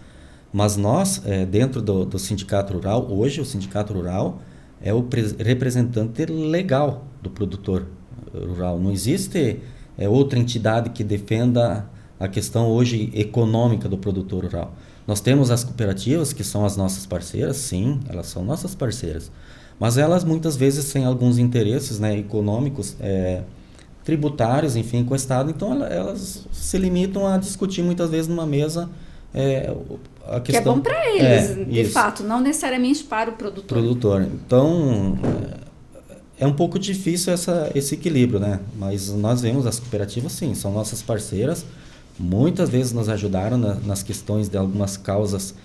Mas nós, dentro do Sindicato Rural, hoje o Sindicato Rural é o representante legal do produtor rural. Não existe outra entidade que defenda a questão hoje econômica do produtor rural. Nós temos as cooperativas, que são as nossas parceiras, sim, elas são nossas parceiras, mas elas muitas vezes têm alguns interesses, né, econômicos, tributários, enfim, com o Estado, então elas se limitam a discutir muitas vezes numa mesa a questão... Que é bom para eles, de fato, não necessariamente para o produtor. Então, é um pouco difícil esse equilíbrio, né? Mas nós vemos as cooperativas, sim, são nossas parceiras, muitas vezes nos ajudaram nas questões de algumas causas,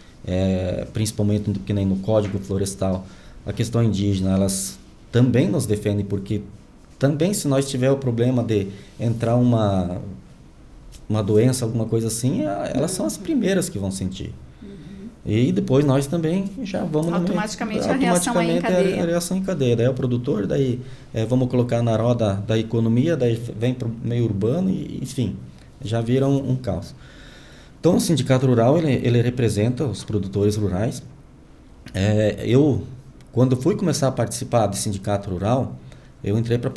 principalmente que nem no Código Florestal, a questão indígena, elas também nos defendem, porque também se nós tiver o problema de entrar uma doença, alguma coisa assim, elas são as primeiras que vão sentir. E depois nós também já vamos... Automaticamente a reação é em cadeia. A reação em cadeia. Daí é o produtor, daí vamos colocar na roda da economia, daí vem para o meio urbano, e enfim, já vira um caos. Então o Sindicato Rural, ele representa os produtores rurais. Eu, quando fui começar a participar do Sindicato Rural, eu entrei para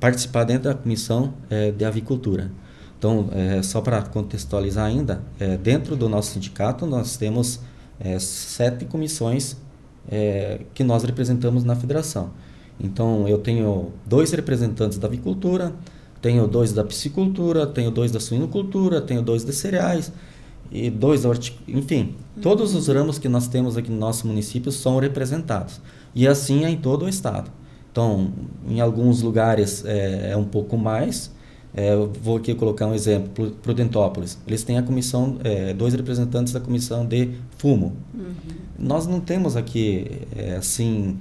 participar dentro da comissão de avicultura. Então, só para contextualizar ainda, dentro do nosso sindicato nós temos 7 comissões que nós representamos na federação. Então, eu tenho 2 representantes da avicultura, tenho 2 da piscicultura, tenho 2 da suinocultura, tenho 2 de cereais, e 2 enfim, todos os ramos que nós temos aqui no nosso município são representados. E assim é em todo o estado. Então, em alguns lugares é um pouco mais. Vou aqui colocar um exemplo, Prudentópolis. Eles têm a comissão, 2 representantes da comissão de fumo. Nós não temos aqui, assim,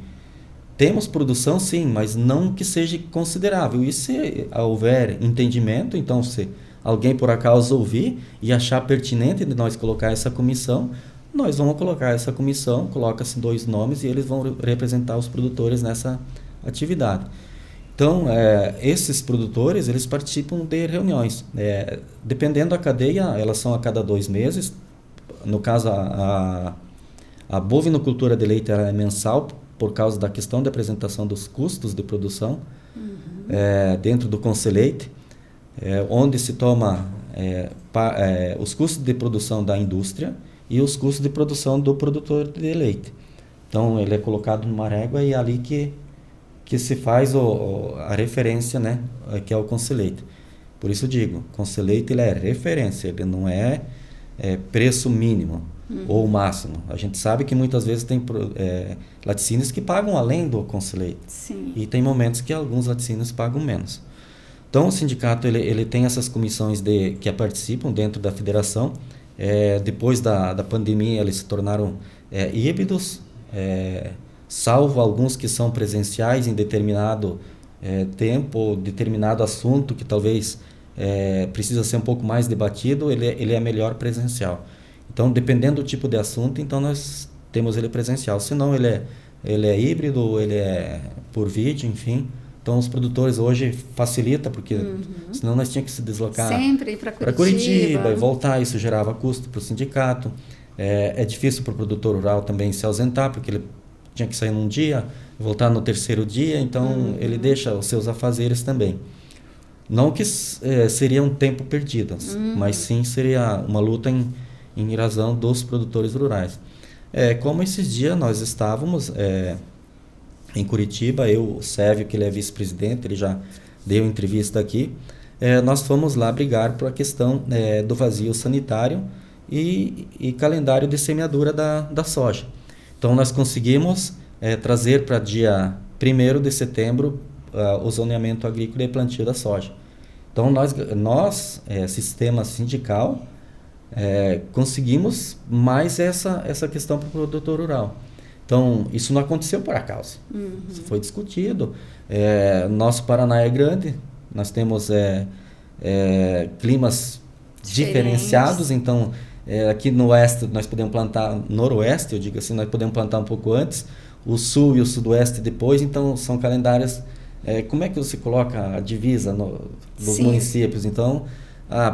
temos produção sim, mas não que seja considerável. E se houver entendimento, então se alguém por acaso ouvir e achar pertinente de nós colocar essa comissão, nós vamos colocar essa comissão, coloca-se 2 nomes e eles vão representar os produtores nessa atividade. Então, esses produtores, eles participam de reuniões. Dependendo da cadeia, elas são a cada 2 meses. No caso, a bovinocultura de leite ela é mensal, por causa da questão da apresentação dos custos de produção dentro do Conselheite, onde se toma os custos de produção da indústria e os custos de produção do produtor de leite. Então, ele é colocado numa régua e é ali que se faz a referência, né, que é o Conselheite. Por isso eu digo, Conselheite ele é referência, ele não é preço mínimo ou máximo. A gente sabe que muitas vezes tem laticínios que pagam além do Conselheite. Sim. E tem momentos que alguns laticínios pagam menos. Então o sindicato ele tem essas comissões que participam dentro da federação. Depois da pandemia eles se tornaram híbridos, salvo alguns que são presenciais em determinado tempo, determinado assunto que talvez precisa ser um pouco mais debatido, ele é melhor presencial. Então, dependendo do tipo de assunto, então nós temos ele presencial. Se não, ele é híbrido, ele é por vídeo, enfim. Então, os produtores hoje facilita, porque senão nós tínhamos que se deslocar sempre ir para Curitiba e voltar, isso gerava custo para o sindicato. É difícil para o produtor rural também se ausentar, porque ele tinha que sair num dia, voltar no terceiro dia, então ele deixa os seus afazeres também. Não que seria um tempo perdido, mas sim seria uma luta em razão dos produtores rurais. Como esses dias nós estávamos em Curitiba, o Sérgio, que ele é vice-presidente, ele já deu entrevista aqui, nós fomos lá brigar por a questão do vazio sanitário e calendário de semeadura da soja. Então, nós conseguimos trazer para dia 1º de setembro o zoneamento agrícola e plantio da soja. Então, nós sistema sindical, conseguimos mais essa questão para o produtor rural. Então, isso não aconteceu por acaso. Isso foi discutido. Nosso Paraná é grande, nós temos climas diferenciados, então... aqui no oeste nós podemos plantar, noroeste, eu digo assim, nós podemos plantar um pouco antes, o sul e o sudoeste depois, então são calendários. Como é que você coloca a divisa dos municípios? Então,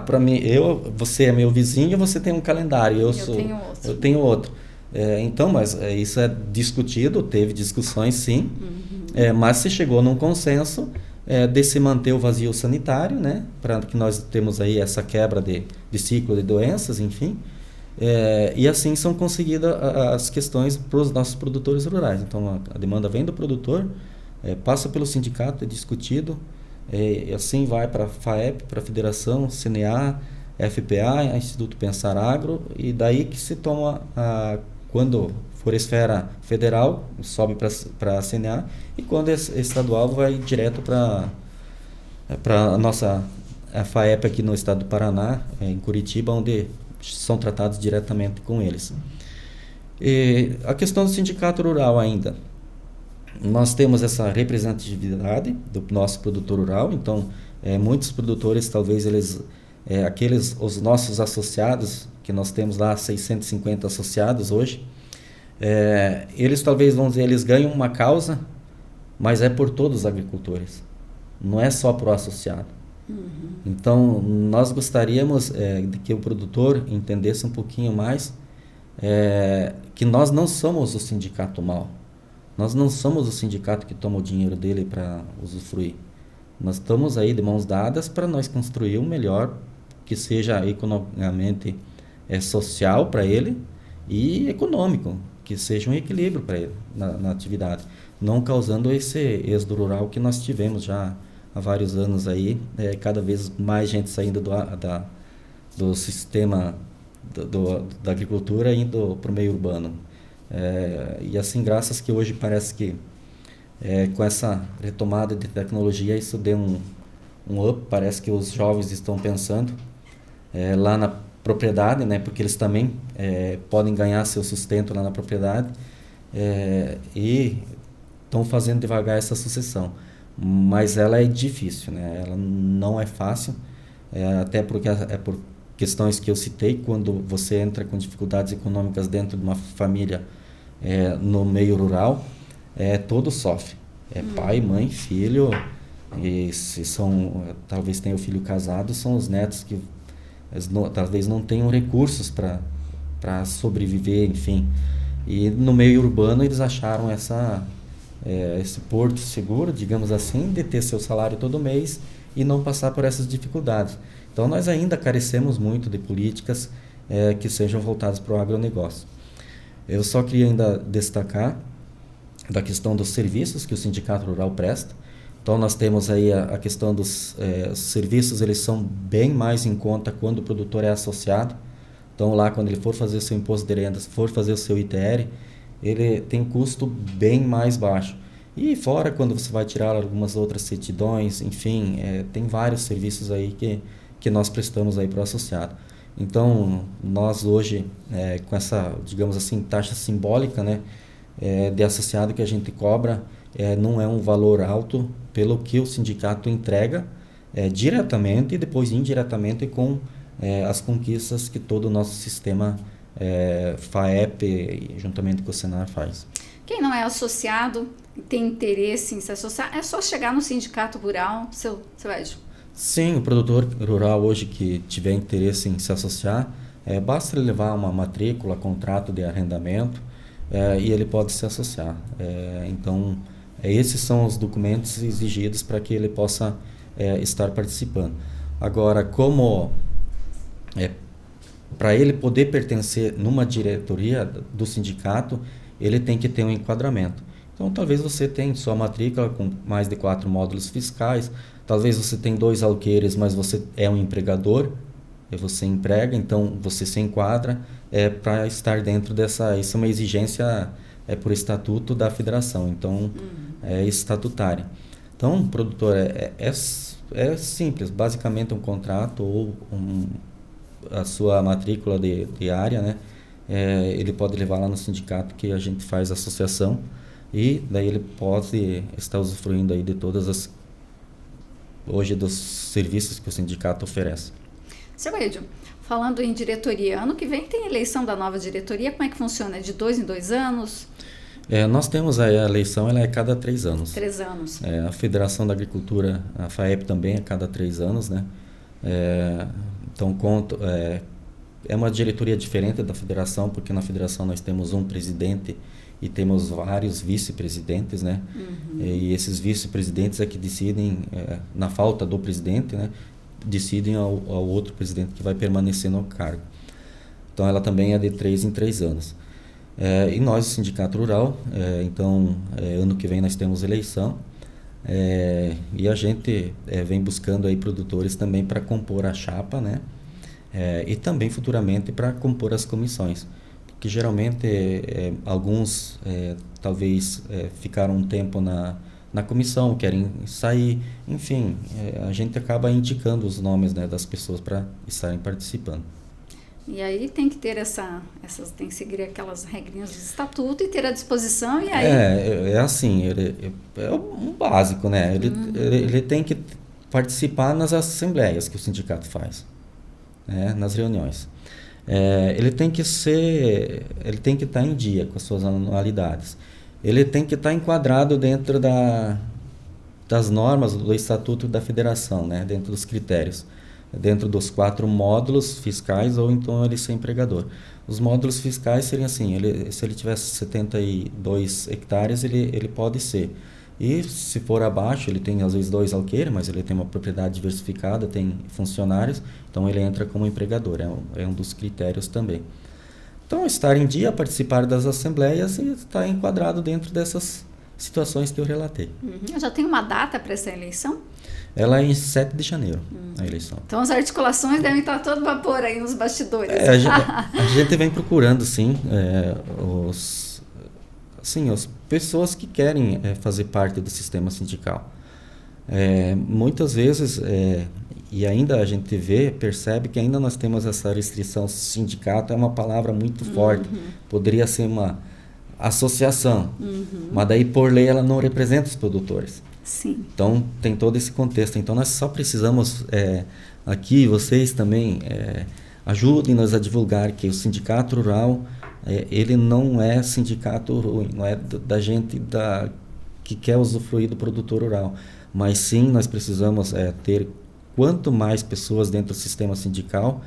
para mim, você é meu vizinho, você tem um calendário, eu tenho outro. Então, mas isso é discutido, teve discussões sim, mas se chegou num consenso de se manter o vazio sanitário, né, para que nós temos aí essa quebra de ciclo de doenças, enfim, e assim são conseguidas as questões para os nossos produtores rurais. Então a demanda vem do produtor, passa pelo sindicato, é discutido, e assim vai para a FAEP, para a Federação, CNA, FPA, Instituto Pensar Agro, e daí que se toma, quando for esfera federal, sobe para a CNA, e quando é estadual, vai direto para a nossa FAEP aqui no estado do Paraná, em Curitiba, onde são tratados diretamente com eles. E a questão do sindicato rural ainda. Nós temos essa representatividade do nosso produtor rural, então muitos produtores, talvez eles, os nossos associados, que nós temos lá 650 associados hoje, eles talvez, vamos dizer, eles ganham uma causa, mas é por todos os agricultores, não é só para o associado. Então, nós gostaríamos de que o produtor entendesse um pouquinho mais que nós não somos o sindicato mau. Nós não somos o sindicato que toma o dinheiro dele para usufruir. Nós estamos aí de mãos dadas para nós construir o melhor que seja economicamente social para ele e econômico, que seja um equilíbrio para ele na atividade, não causando esse êxodo rural que nós tivemos já há vários anos aí, cada vez mais gente saindo do sistema da agricultura indo para o meio urbano. E assim, graças que hoje parece que com essa retomada de tecnologia isso deu um up, parece que os jovens estão pensando lá na propriedade, né, porque eles também podem ganhar seu sustento lá na propriedade e estão fazendo devagar essa sucessão. Mas ela é difícil, né? Ela não é fácil, até porque por questões que eu citei, quando você entra com dificuldades econômicas dentro de uma família no meio rural, todo sofre. Pai, mãe, filho, e se talvez tenha o filho casado, são os netos que talvez não tenham recursos para sobreviver, enfim. E no meio urbano eles acharam esse porto seguro, digamos assim, de ter seu salário todo mês e não passar por essas dificuldades. Então nós ainda carecemos muito de políticas que sejam voltadas para o agronegócio. Eu só queria ainda destacar da questão dos serviços que o Sindicato Rural presta. Então nós temos aí a questão dos serviços, eles são bem mais em conta quando o produtor é associado. Então lá quando ele for fazer o seu imposto de renda, for fazer o seu ITR, ele tem custo bem mais baixo. E fora quando você vai tirar algumas outras certidões, enfim, tem vários serviços aí que nós prestamos aí para o associado. Então nós hoje, com essa, digamos assim, taxa simbólica, né, de associado que a gente cobra, não é um valor alto pelo que o sindicato entrega diretamente e depois indiretamente com as conquistas que todo o nosso sistema FAEP, juntamente com o Senar, faz. Quem não é associado e tem interesse em se associar, é só chegar no sindicato rural, seu Edio? Sim, o produtor rural hoje que tiver interesse em se associar, basta levar uma matrícula, contrato de arrendamento, e ele pode se associar. Então, esses são os documentos exigidos para que ele possa estar participando. Agora, como para ele poder pertencer numa diretoria do sindicato, ele tem que ter um enquadramento. Então, talvez você tenha sua matrícula com mais de 4 módulos fiscais, talvez você tenha 2 alqueires, mas você é um empregador, você emprega, então você se enquadra para estar dentro dessa... Isso é uma exigência por estatuto da federação, então é estatutária. Então, produtor, é simples, basicamente um contrato ou a sua matrícula diária, né? Ele pode levar lá no sindicato que a gente faz associação e daí ele pode estar usufruindo aí de todas hoje dos serviços que o sindicato oferece. Seu Edio, falando em diretoria, ano que vem tem eleição da nova diretoria, como é que funciona? É de 2 em 2 anos? Nós temos a eleição, ela é cada 3 anos. 3 anos. A Federação da Agricultura, a FAEP também é cada 3 anos, né? Então, é uma diretoria diferente da federação, porque na federação nós temos um presidente e temos vários vice-presidentes, né? E esses vice-presidentes é que decidem, na falta do presidente, né? Decidem ao outro presidente que vai permanecer no cargo. Então, ela também é de 3 em 3 anos. E nós, o Sindicato Rural, então, ano que vem nós temos eleição, e a gente vem buscando aí produtores também para compor a chapa, né? E também futuramente para compor as comissões, porque geralmente alguns talvez ficaram um tempo na comissão, querem sair, enfim, a gente acaba indicando os nomes, né, das pessoas para estarem participando. E aí tem que ter tem que seguir aquelas regrinhas do estatuto e ter à disposição, e aí... assim, é um básico, né? Ele tem que participar nas assembleias que o sindicato faz, né? Nas reuniões. Ele tem que estar em dia com as suas anualidades. Ele tem que estar enquadrado dentro das normas do estatuto da federação, né? Dentro dos critérios. Dentro dos 4 módulos fiscais, ou então ele ser empregador. Os módulos fiscais seriam assim, se ele tivesse 72 hectares, ele pode ser. E se for abaixo, ele tem às vezes 2 alqueires, mas ele tem uma propriedade diversificada, tem funcionários, então ele entra como empregador, é um dos critérios também. Então, estar em dia, participar das assembleias e estar enquadrado dentro dessas situações que eu relatei. Já tem uma data para essa eleição? Ela é em 7 de janeiro, a eleição. Então as articulações devem estar a todo vapor aí nos bastidores. A gente vem procurando, sim, as pessoas que querem fazer parte do sistema sindical. Muitas vezes, e ainda a gente percebe que ainda nós temos essa restrição. Sindicato é uma palavra muito forte, poderia ser uma associação, mas daí por lei ela não representa os produtores. Sim. Então tem todo esse contexto. Então nós só precisamos, aqui vocês também ajudem-nos a divulgar que o sindicato rural, ele não é sindicato ruim, não é da gente que quer usufruir do produtor rural, mas sim nós precisamos ter quanto mais pessoas dentro do sistema sindical,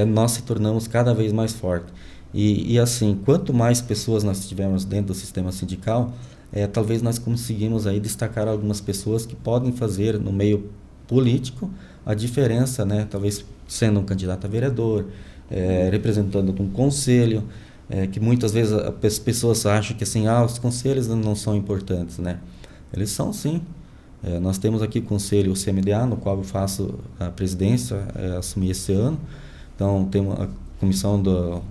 nós se tornamos cada vez mais fortes. E assim, quanto mais pessoas nós tivermos dentro do sistema sindical, talvez nós conseguimos aí destacar algumas pessoas que podem fazer no meio político a diferença, né? Talvez sendo um candidato a vereador, representando um conselho, que muitas vezes as pessoas acham que assim, os conselhos não são importantes, né? Eles são, sim. Nós temos aqui o conselho, o CMDA, no qual eu faço a presidência, assumi esse ano. Então, temos a comissão do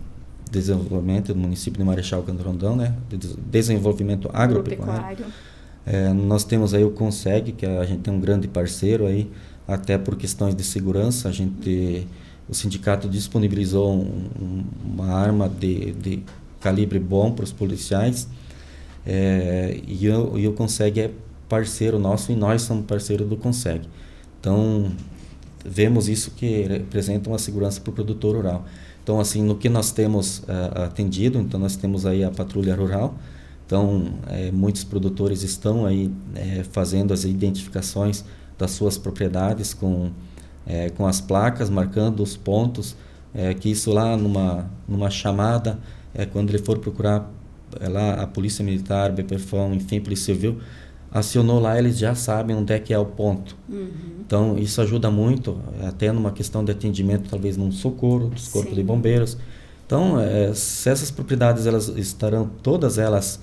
desenvolvimento do município de Marechal Cândido Rondão, né? De desenvolvimento agropecuário. Nós temos aí o CONSEG, que a gente tem um grande parceiro aí, até por questões de segurança. O sindicato disponibilizou uma arma de calibre bom para os policiais, e o CONSEG é parceiro nosso e nós somos parceiro do CONSEG. Então, vemos isso que representa uma segurança para o produtor rural. Então, assim, no que nós temos atendido, então nós temos aí a patrulha rural. Então, muitos produtores estão aí fazendo as identificações das suas propriedades com as placas, marcando os pontos, que isso lá numa chamada, quando ele for procurar lá a Polícia Militar, BPFOM, enfim, Polícia Civil, acionou lá, eles já sabem onde é que é o ponto. Então, isso ajuda muito, até numa questão de atendimento, talvez num socorro dos corpos de bombeiros. Então, se essas propriedades elas estarão todas elas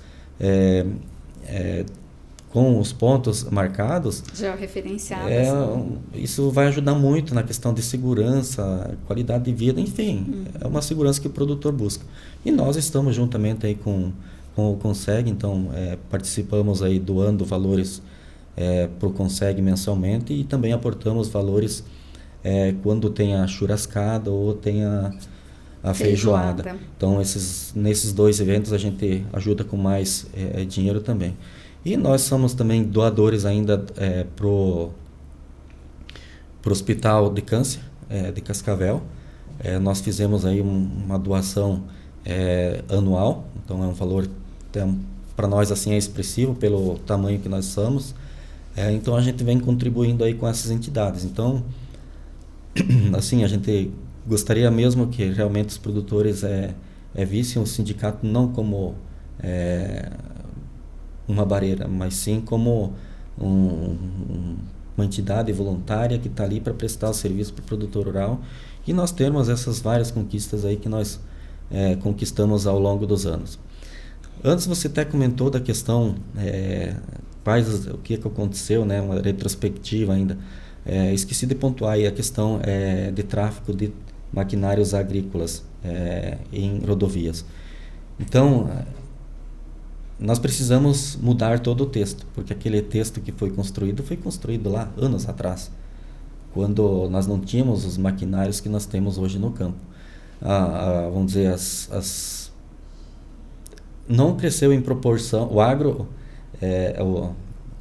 com os pontos marcados, georreferenciados, isso vai ajudar muito na questão de segurança, qualidade de vida, enfim, é uma segurança que o produtor busca. E nós estamos juntamente aí com o CONSEG, então participamos aí doando valores para o CONSEG mensalmente e também aportamos valores quando tem a churrascada ou tem a feijoada. Então nesses 2 eventos a gente ajuda com mais dinheiro também. E nós somos também doadores ainda pro Hospital de Câncer de Cascavel. Nós fizemos aí uma doação anual, então é um valor para nós assim expressivo pelo tamanho que nós somos. Então a gente vem contribuindo aí com essas entidades. Então, assim, a gente gostaria mesmo que realmente os produtores vissem o sindicato não como uma barreira, mas sim como uma entidade voluntária que está ali para prestar o serviço para o produtor rural, e nós temos essas várias conquistas aí que nós conquistamos ao longo dos anos. Antes você até comentou da questão o que aconteceu, né, uma retrospectiva ainda. Esqueci de pontuar aí a questão de tráfico de maquinários agrícolas em rodovias. Então, nós precisamos mudar todo o texto, porque aquele texto que foi construído lá anos atrás, quando nós não tínhamos os maquinários que nós temos hoje no campo. Vamos dizer, não cresceu em proporção,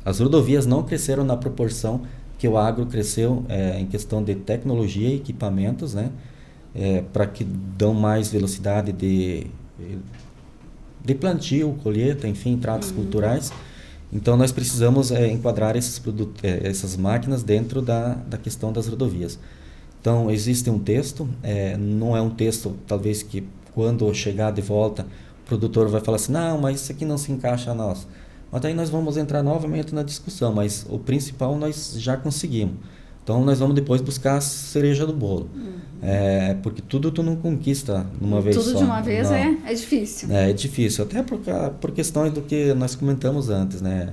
as rodovias não cresceram na proporção que o agro cresceu em questão de tecnologia e equipamentos, né, para que dão mais velocidade de plantio, colheita, enfim, tratos culturais. Então nós precisamos enquadrar essas máquinas dentro da questão das rodovias. Então existe um texto, não é um texto talvez que quando chegar de volta, o produtor vai falar assim, não, mas isso aqui não se encaixa a nós. Mas daí nós vamos entrar novamente na discussão, mas o principal nós já conseguimos. Então nós vamos depois buscar a cereja do bolo. Porque tudo tu não conquista numa vez só. Tudo de uma vez é difícil. É difícil, até por questões do que nós comentamos antes, né?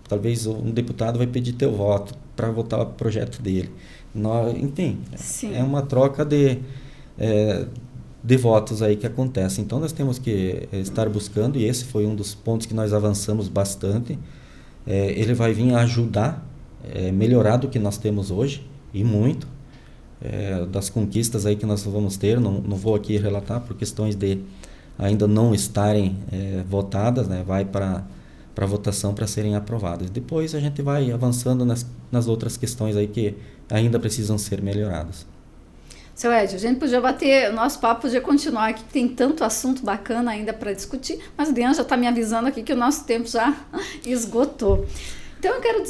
Talvez um deputado vai pedir teu voto para votar o projeto dele. Enfim, Sim. É uma troca de votos aí que acontece. Então nós temos que estar buscando, e esse foi um dos pontos que nós avançamos bastante. Ele vai vir a ajudar, melhorar do que nós temos hoje, e muito, das conquistas aí que nós vamos ter. Não vou aqui relatar por questões de ainda não estarem votadas, né? Vai para votação para serem aprovadas. Depois a gente vai avançando nas outras questões aí que ainda precisam ser melhoradas. Seu Edio, a gente podia bater, o nosso papo podia continuar aqui, que tem tanto assunto bacana ainda para discutir, mas o Dean já está me avisando aqui que o nosso tempo já esgotou. Então eu quero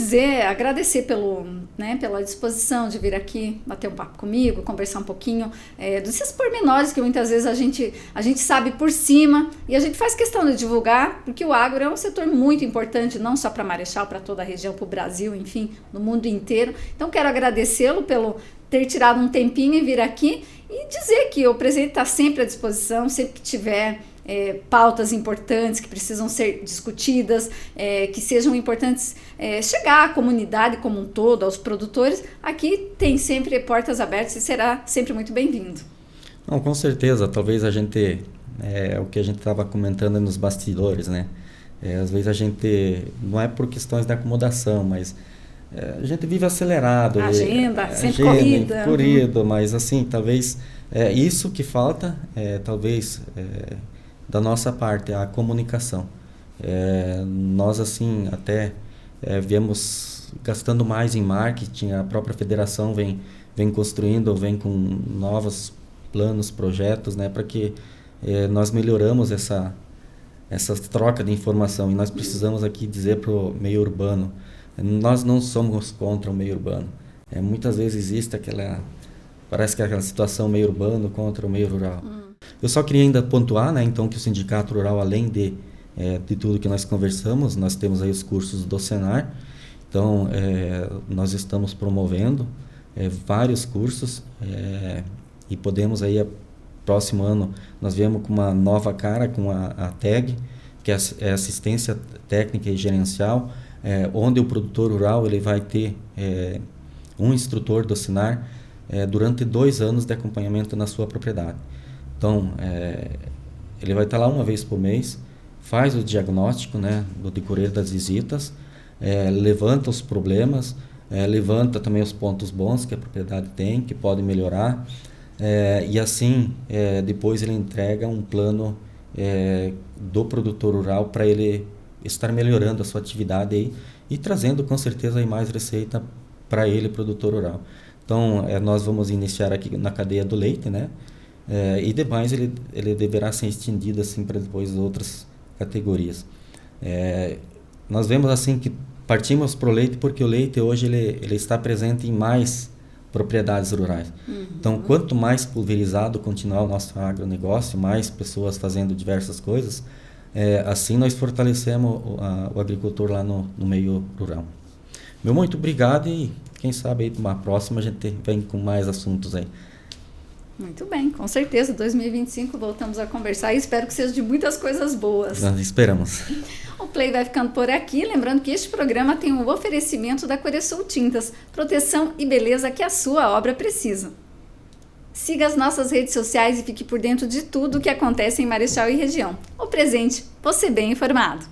agradecer pela disposição de vir aqui, bater um papo comigo, conversar um pouquinho desses pormenores que muitas vezes a gente sabe por cima, e a gente faz questão de divulgar, porque o agro é um setor muito importante, não só para Marechal, para toda a região, para o Brasil, enfim, no mundo inteiro. Então quero agradecê-lo pelo ter tirado um tempinho e vir aqui e dizer que o presidente está sempre à disposição, sempre que tiver pautas importantes que precisam ser discutidas, que sejam importantes chegar à comunidade como um todo, aos produtores. Aqui tem sempre portas abertas e será sempre muito bem-vindo. Não, com certeza. Talvez a gente, o que a gente estava comentando nos bastidores, né? Às vezes a gente, não é por questões da acomodação, mas a gente vive acelerado. Agenda, sempre corrido. Mas assim, talvez isso que falta, talvez da nossa parte, a comunicação. Nós assim até viemos gastando mais em marketing, a própria federação vem construindo, vem com novos planos, projetos, né, para que nós melhoramos essa troca de informação. E nós precisamos aqui dizer para o meio urbano, nós não somos contra o meio urbano. Muitas vezes existe parece que aquela situação meio urbano contra o meio rural. Eu só queria ainda pontuar, né, então, que o Sindicato Rural, além de tudo que nós conversamos, nós temos aí os cursos do Senar. Então, nós estamos promovendo vários cursos e podemos aí, próximo ano, nós viemos com uma nova cara, com a TAG, que é Assistência Técnica e Gerencial, onde o produtor rural ele vai ter um instrutor do Senar durante 2 anos de acompanhamento na sua propriedade. Então, ele vai estar lá uma vez por mês, faz o diagnóstico, né, do decorrer das visitas, levanta os problemas, levanta também os pontos bons que a propriedade tem, que pode melhorar, e assim, depois ele entrega um plano do produtor rural para ele estar melhorando a sua atividade aí, e trazendo com certeza aí mais receita para ele, produtor rural. Então, nós vamos iniciar aqui na cadeia do leite, né? E demais ele deverá ser estendido assim para depois outras categorias. Nós vemos assim que partimos para o leite porque o leite hoje ele está presente em mais propriedades rurais. Então, quanto mais pulverizado continuar o nosso agronegócio, mais pessoas fazendo diversas coisas, assim nós fortalecemos o agricultor lá no meio rural. Meu muito obrigado, e quem sabe aí numa próxima a gente vem com mais assuntos aí. Muito bem, com certeza, 2025 voltamos a conversar e espero que seja de muitas coisas boas. Nós esperamos. O Play vai ficando por aqui, lembrando que este programa tem um oferecimento da Coresul Tintas, proteção e beleza que a sua obra precisa. Siga as nossas redes sociais e fique por dentro de tudo o que acontece em Marechal e região. O presente, você bem informado.